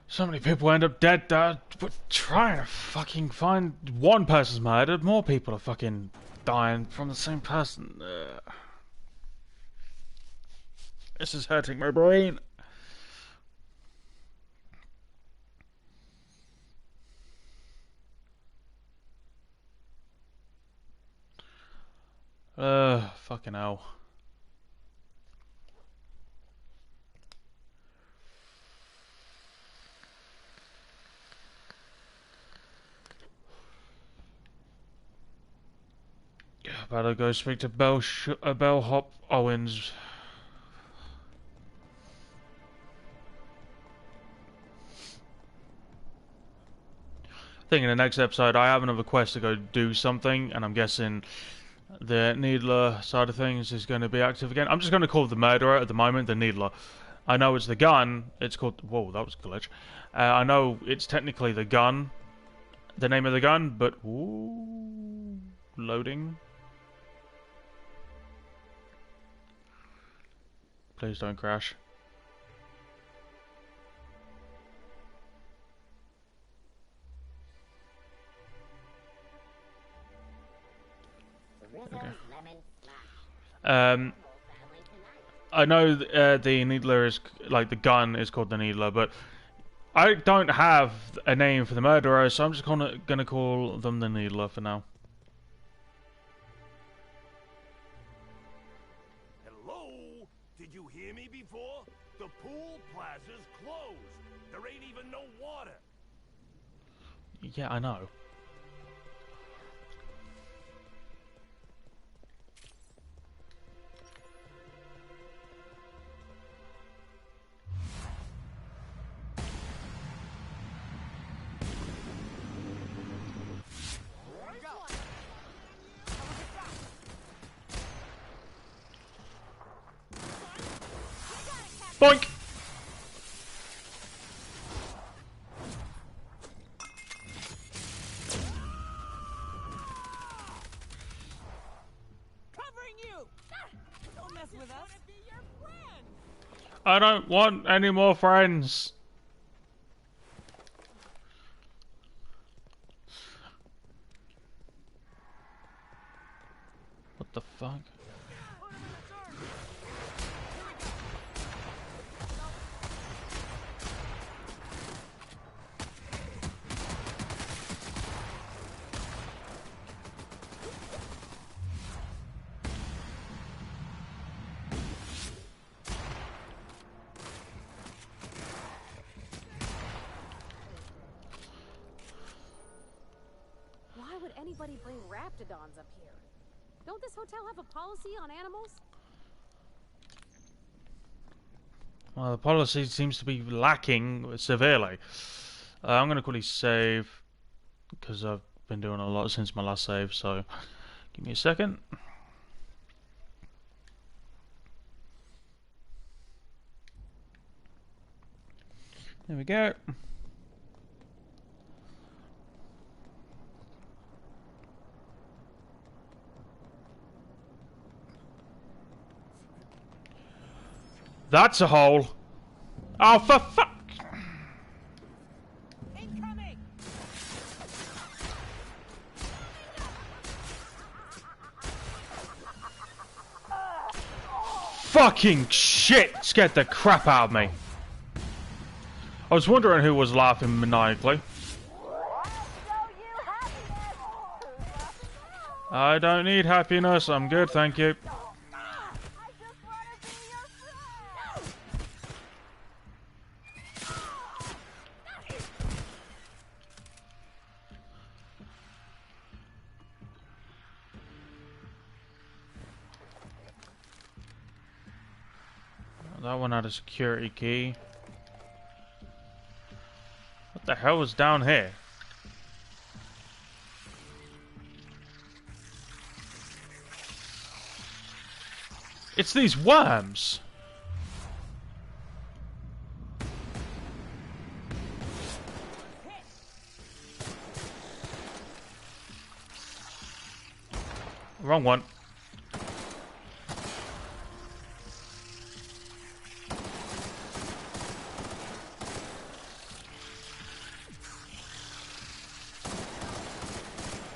So many people end up dead. We're trying to fucking find one person's murdered. More people are fucking dying from the same person. This is hurting my brain. Fucking hell. Better go speak to Bellhop Owens. I think in the next episode I have another quest to go do something, and I'm guessing the Needler side of things is going to be active again. I'm just going to call the murderer at the moment the Needler. I know it's the gun. It's called... Whoa, that was a glitch. I know it's technically the gun. The name of the gun, but... Ooh, loading. Please don't crash. Okay. I know the Needler is like the gun is called the Needler, but I don't have a name for the murderer, so I'm just gonna call them the Needler for now. Hello? Did you hear me before? The pool plaza's closed. There ain't even no water. Yeah, I know. Boink! Covering you! Don't mess with us. I don't want any more friends. What the fuck? Why would anybody bring raptidons up here? Don't this hotel have a policy on animals? Well, the policy seems to be lacking severely. I'm going to quickly save, because I've been doing a lot since my last save, so give me a second. There we go. That's a hole. Oh, for fuck! Incoming! Fucking shit! Scared the crap out of me. I was wondering who was laughing maniacally. I don't need happiness. I'm good, thank you. That one had a security key. What the hell was down here? It's these worms! Wrong one.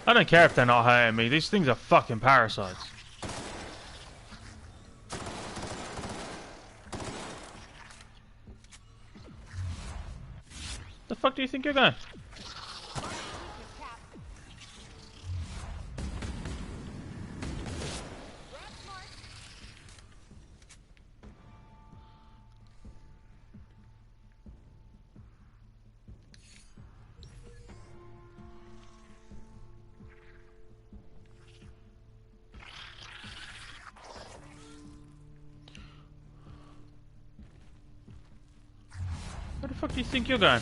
I don't care if they're not hurting me. These things are fucking parasites. The fuck do you think you're going? Where the fuck do you think you're going?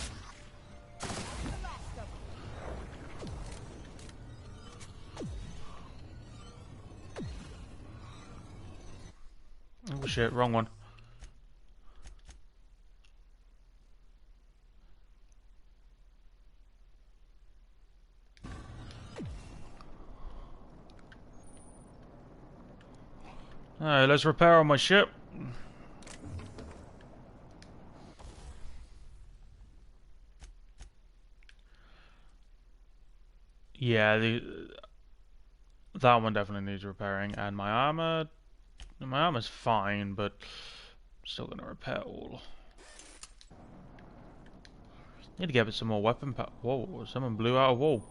Oh shit, wrong one. Alright, let's repair on my ship. Yeah, that one definitely needs repairing, and my armor's fine, but I'm still gonna repair all. Need to get some more weapon power. Whoa, someone blew out a wall.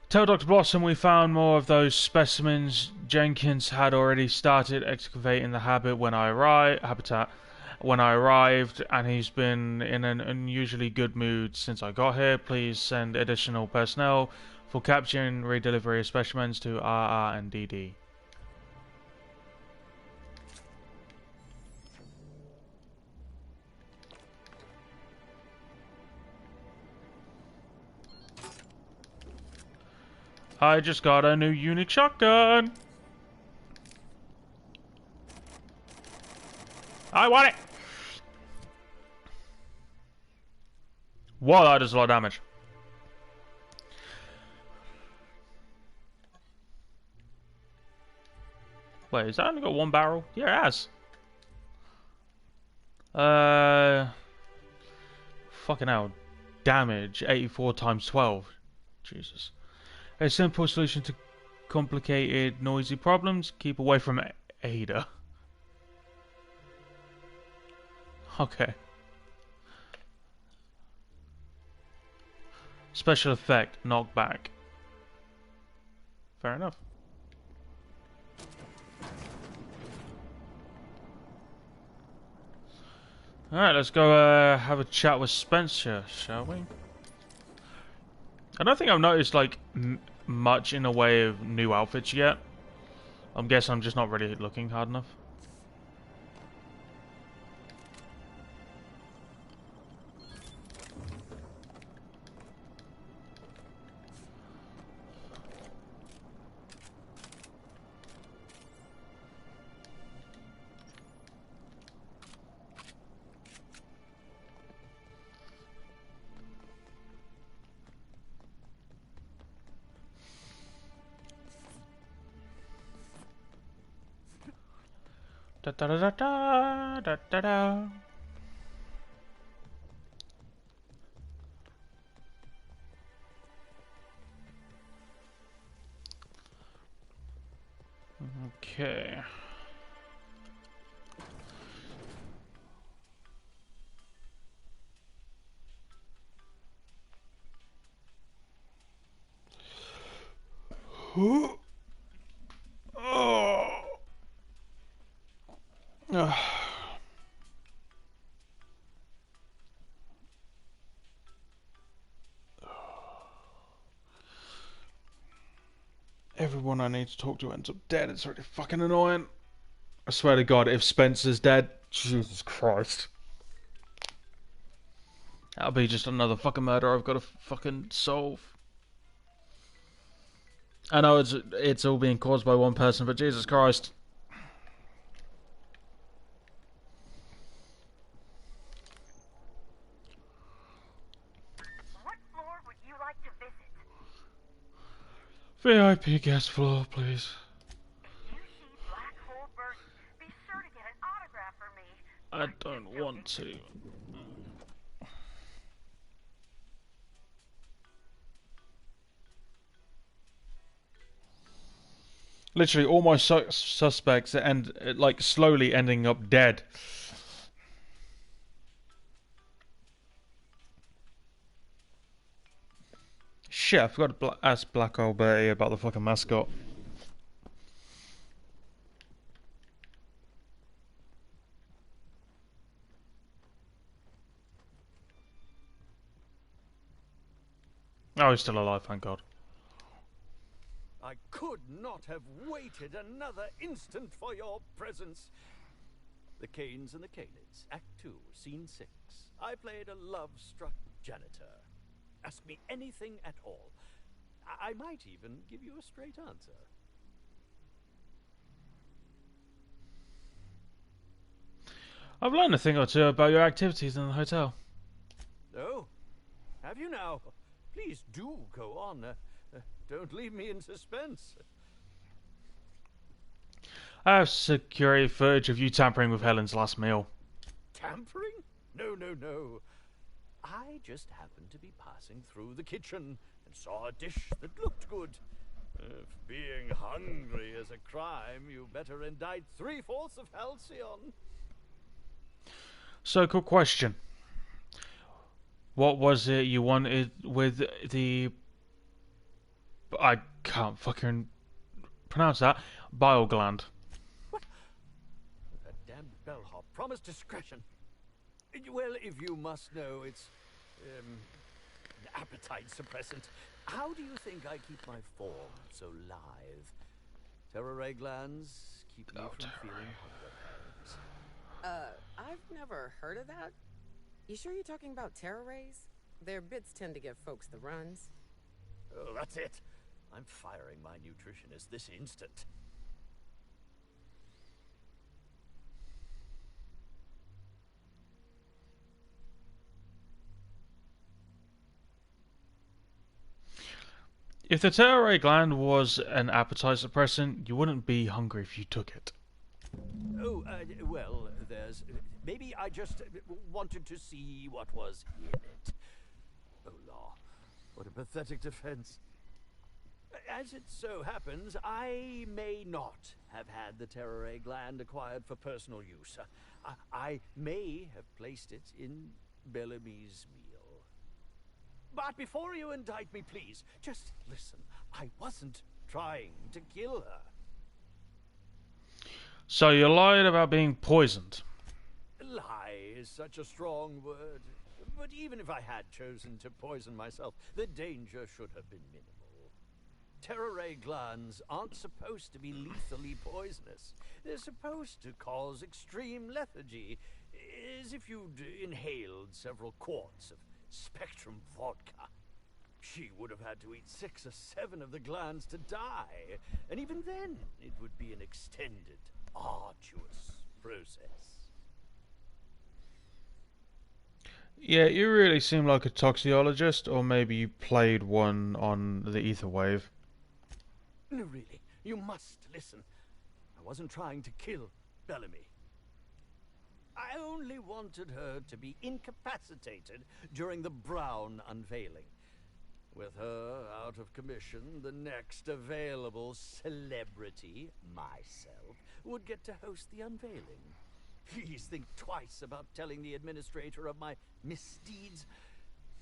Tell Dr. Blossom we found more of those specimens. Jenkins had already started excavating the habitat when I arrived, and he's been in an unusually good mood since I got here. Please send additional personnel for capturing and redelivery of specimens to RR and DD. I just got a new unique shotgun. I want it. Whoa, that does a lot of damage. Wait, has that only got one barrel? Yeah, it has. Fucking hell. Damage, 84 times 12. Jesus. A simple solution to complicated, noisy problems. Keep away from Ada. Okay. Special effect, knockback. Fair enough. Alright, let's go have a chat with Spencer, shall we? I don't think I've noticed like much in the way of new outfits yet. I'm guessing I'm just not really looking hard enough. Da da da da da da da. Okay. Oh. Everyone I need to talk to ends up dead. It's really fucking annoying. I swear to God, if Spencer's dead, Jesus Christ. That'll be just another fucking murder I've got to fucking solve. I know it's all being caused by one person, but Jesus Christ. What floor would you like to visit? VIP guest floor, please. If you see Black Hole Birdie, be sure to get an autograph for me. I don't want to. Literally, all my suspects end like slowly ending up dead. Shit, I forgot to ask Black Hole Bertie about the fucking mascot. Oh, he's still alive, thank God. I could not have waited another instant for your presence. The Canes and the Canids, Act 2, Scene 6. I played a love-struck janitor. Ask me anything at all. I might even give you a straight answer. I've learned a thing or two about your activities in the hotel. Oh, have you now? Please do go on. Don't leave me in suspense. I have security footage of you tampering with Helen's last meal. Tampering? No, no, no. I just happened to be passing through the kitchen and saw a dish that looked good. If being hungry is a crime, you better indict 3/4 of Halcyon. So, quick question. What was it you wanted with the... I can't fucking pronounce that. Bile gland. What? That damned bellhop promised discretion. Well, if you must know, it's an appetite suppressant. How do you think I keep my form so lithe? Terror ray glands keep me from feeling hunger pangs. I've never heard of that. You sure you're talking about terror rays? Their bits tend to give folks the runs. Oh, that's it. I'm firing my nutritionist this instant. If the terror ray gland was an appetite suppressant, you wouldn't be hungry if you took it. Oh, well, there's... Maybe I just wanted to see what was in it. Oh, law. What a pathetic defense. As it so happens, I may not have had the terror ray gland acquired for personal use. I may have placed it in Bellamy's meal. But before you indict me, please, just listen. I wasn't trying to kill her. So you lied about being poisoned. Lie is such a strong word. But even if I had chosen to poison myself, the danger should have been minimal. Terror ray glands aren't supposed to be lethally poisonous. They're supposed to cause extreme lethargy, as if you'd inhaled several quarts of Spectrum vodka. She would have had to eat 6 or 7 of the glands to die, and even then it would be an extended, arduous process. Yeah, you really seem like a toxicologist, or maybe you played one on the ether wave. No, really, you must listen. I wasn't trying to kill Bellamy. I only wanted her to be incapacitated during the Brown unveiling. With her out of commission, the next available celebrity, myself, would get to host the unveiling. Please think twice about telling the administrator of my misdeeds.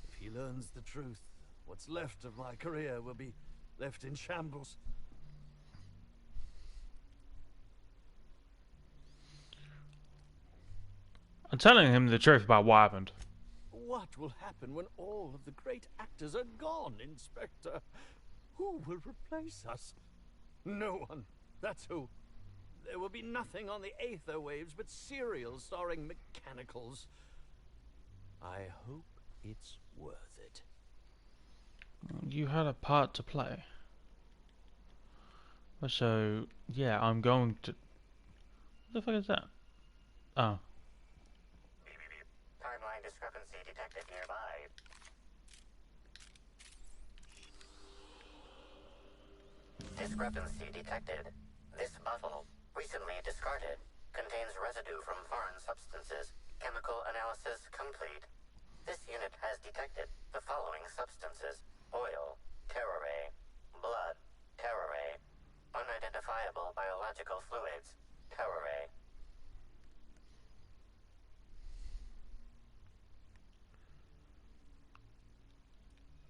If he learns the truth, what's left of my career will be left in shambles. I'm telling him the truth about what happened. What will happen when all of the great actors are gone, Inspector? Who will replace us? No one. That's who. There will be nothing on the aether waves but serials starring mechanicals. I hope it's worth it. You had a part to play. So, yeah, I'm going to... What the fuck is that? Oh. Timeline discrepancy detected nearby. Discrepancy detected. This bottle, recently discarded, contains residue from foreign substances. Chemical analysis complete. This unit has detected the following substances: oil, terroray, blood, terroray, unidentifiable biological fluids, terroray.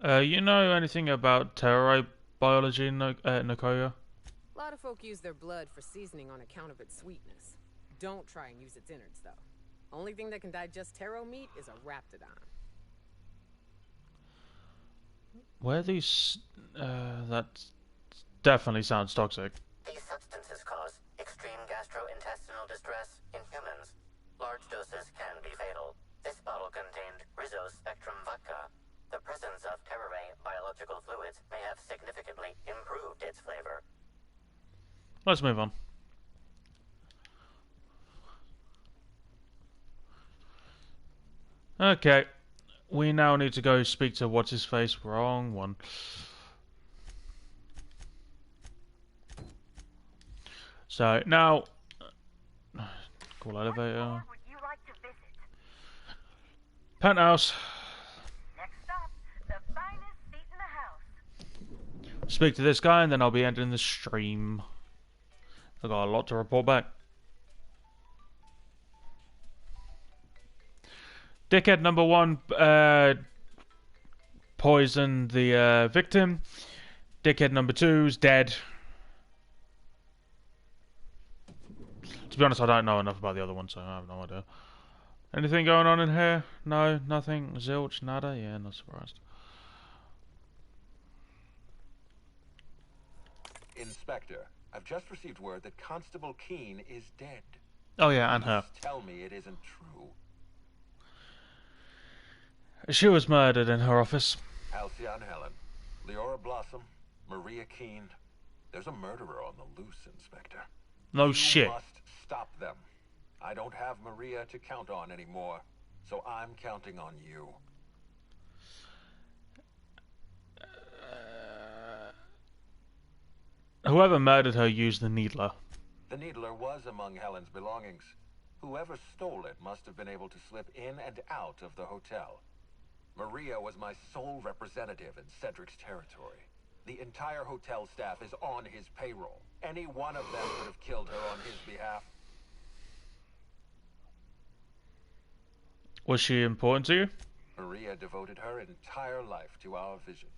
You know anything about terroray biology, Nakoya? A lot of folk use their blood for seasoning on account of its sweetness. Don't try and use its innards, though. Only thing that can digest taro meat is a raptidon. Where these... that definitely sounds toxic. These substances cause extreme gastrointestinal distress in humans. Large doses can be fatal. This bottle contained Rizzo's Spectrum vodka. The presence of terroray biological fluids may have significantly improved its flavor. Let's move on. Okay. We now need to go speak to what's-his-face. Wrong one. So, now... Call elevator. Would you like to visit? Penthouse. Next stop, the finest seat in the house. Speak to this guy and then I'll be ending the stream. I've got a lot to report back. Dickhead number 1 poisoned the victim. Dickhead number 2's dead. To be honest, I don't know enough about the other one, so I have no idea. Anything going on in here? No, nothing. Zilch, nada. Yeah, not surprised. Inspector, I've just received word that Constable Keene is dead. Oh yeah, and her. Please tell me it isn't true. She was murdered in her office. Halcyon Helen, Leora Blossom, Maria Keene. There's a murderer on the loose, Inspector. No shit. You must stop them. I don't have Maria to count on anymore, so I'm counting on you. Whoever murdered her used the needler. The needler was among Helen's belongings. Whoever stole it must have been able to slip in and out of the hotel. Maria was my sole representative in Cedric's territory. The entire hotel staff is on his payroll. Any one of them could have killed her on his behalf. Was she important to you? Maria devoted her entire life to our vision.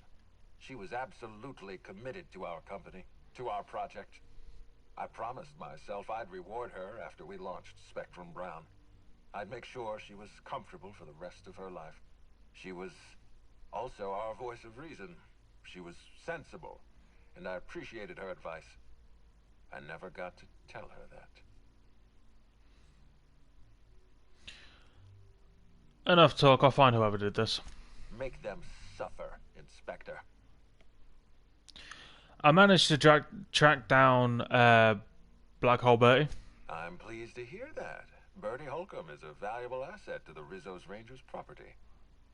She was absolutely committed to our company, to our project. I promised myself I'd reward her after we launched Spectrum Brown. I'd make sure she was comfortable for the rest of her life. She was also our voice of reason. She was sensible, and I appreciated her advice. I never got to tell her that. Enough talk, I'll find whoever did this. Make them suffer, Inspector. I managed to track down Black Hole Bertie. I'm pleased to hear that. Bertie Holcomb is a valuable asset to the Rizzo's Rangers property.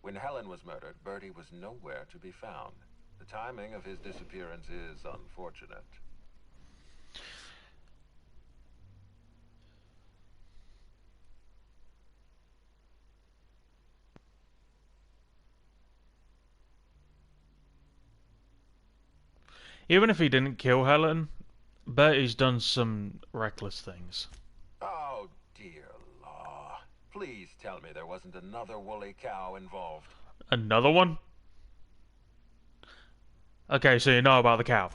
When Helen was murdered, Bertie was nowhere to be found. The timing of his disappearance is unfortunate. Even if he didn't kill Helen, Bertie's done some reckless things. Oh, dear law. Please tell me there wasn't another woolly cow involved. Another one? Okay, so you know about the cow.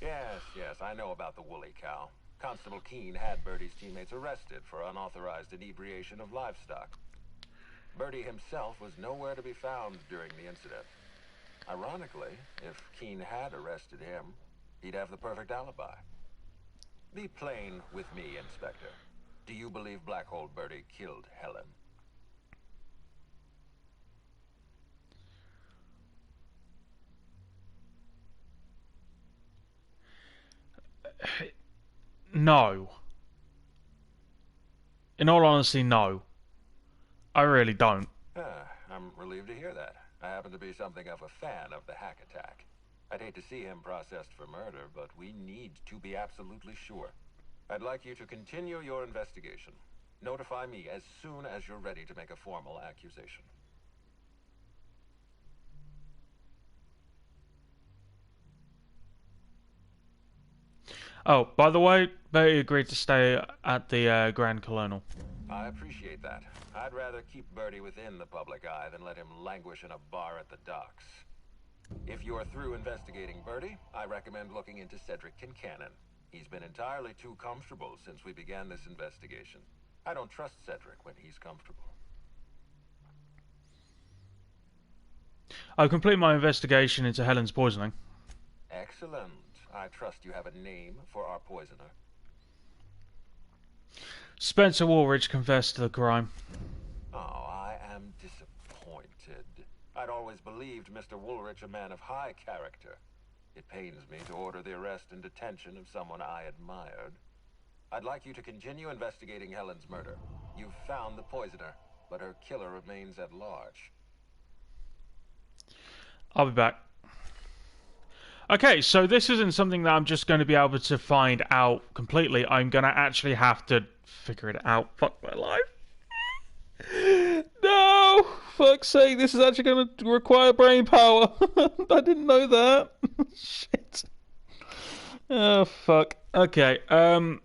Yes, I know about the woolly cow. Constable Keene had Birdie's teammates arrested for unauthorized inebriation of livestock. Birdie himself was nowhere to be found during the incident. Ironically, if Keene had arrested him, he'd have the perfect alibi. Be plain with me, Inspector. Do you believe Black Hole Birdie killed Helen? No. In all honesty, no. I really don't. I'm relieved to hear that. I happen to be something of a fan of the hack attack. I'd hate to see him processed for murder, but we need to be absolutely sure. I'd like you to continue your investigation. Notify me as soon as you're ready to make a formal accusation. Oh, by the way, Betty agreed to stay at the Grand Colonial. I appreciate that. I'd rather keep Birdie within the public eye than let him languish in a bar at the docks. If you're through investigating Birdie, I recommend looking into Cedric Kincannon. He's been entirely too comfortable since we began this investigation. I don't trust Cedric when he's comfortable. I've completed my investigation into Helen's poisoning. Excellent. I trust you have a name for our poisoner. Spencer Woolridge confessed to the crime. Oh, I am disappointed. I'd always believed Mr. Woolridge a man of high character. It pains me to order the arrest and detention of someone I admired. I'd like you to continue investigating Helen's murder. You've found the poisoner, but her killer remains at large. I'll be back. Okay, so this isn't something that I'm just going to be able to find out completely. I'm going to actually have to figure it out. Fuck my life. No! Fuck's sake, this is actually going to require brain power. I didn't know that. Shit. Oh, fuck. Okay, on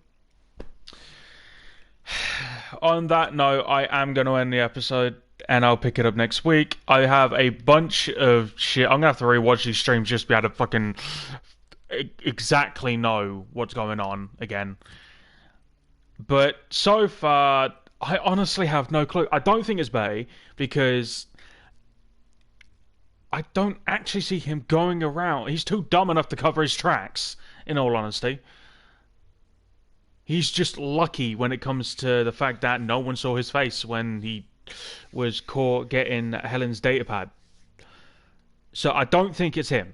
that note, I am going to end the episode, and I'll pick it up next week. I have a bunch of shit. I'm going to have to rewatch these streams just to be able to fucking exactly know what's going on again. But so far, I honestly have no clue. I don't think it's Bay, because I don't actually see him going around. He's too dumb enough to cover his tracks, in all honesty. He's just lucky when it comes to the fact that no one saw his face when he was caught getting Helen's datapad. So I don't think it's him.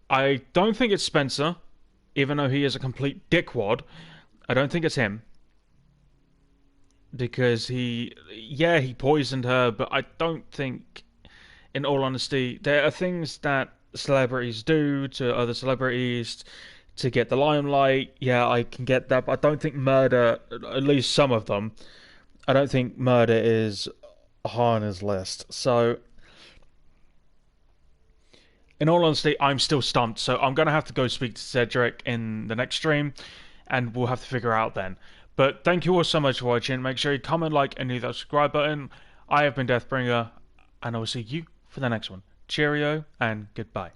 I don't think it's Spencer, even though he is a complete dickwad. I don't think it's him. Because he poisoned her, but I don't think, in all honesty, there are things that celebrities do to other celebrities to get the limelight. Yeah, I can get that, but I don't think murder, at least some of them, I don't think murder is high on his list. So, in all honesty, I'm still stumped. So I'm going to have to go speak to Cedric in the next stream, and we'll have to figure out then. But thank you all so much for watching. Make sure you comment, like, and hit that subscribe button. I have been Deathbringer, and I will see you for the next one. Cheerio, and goodbye.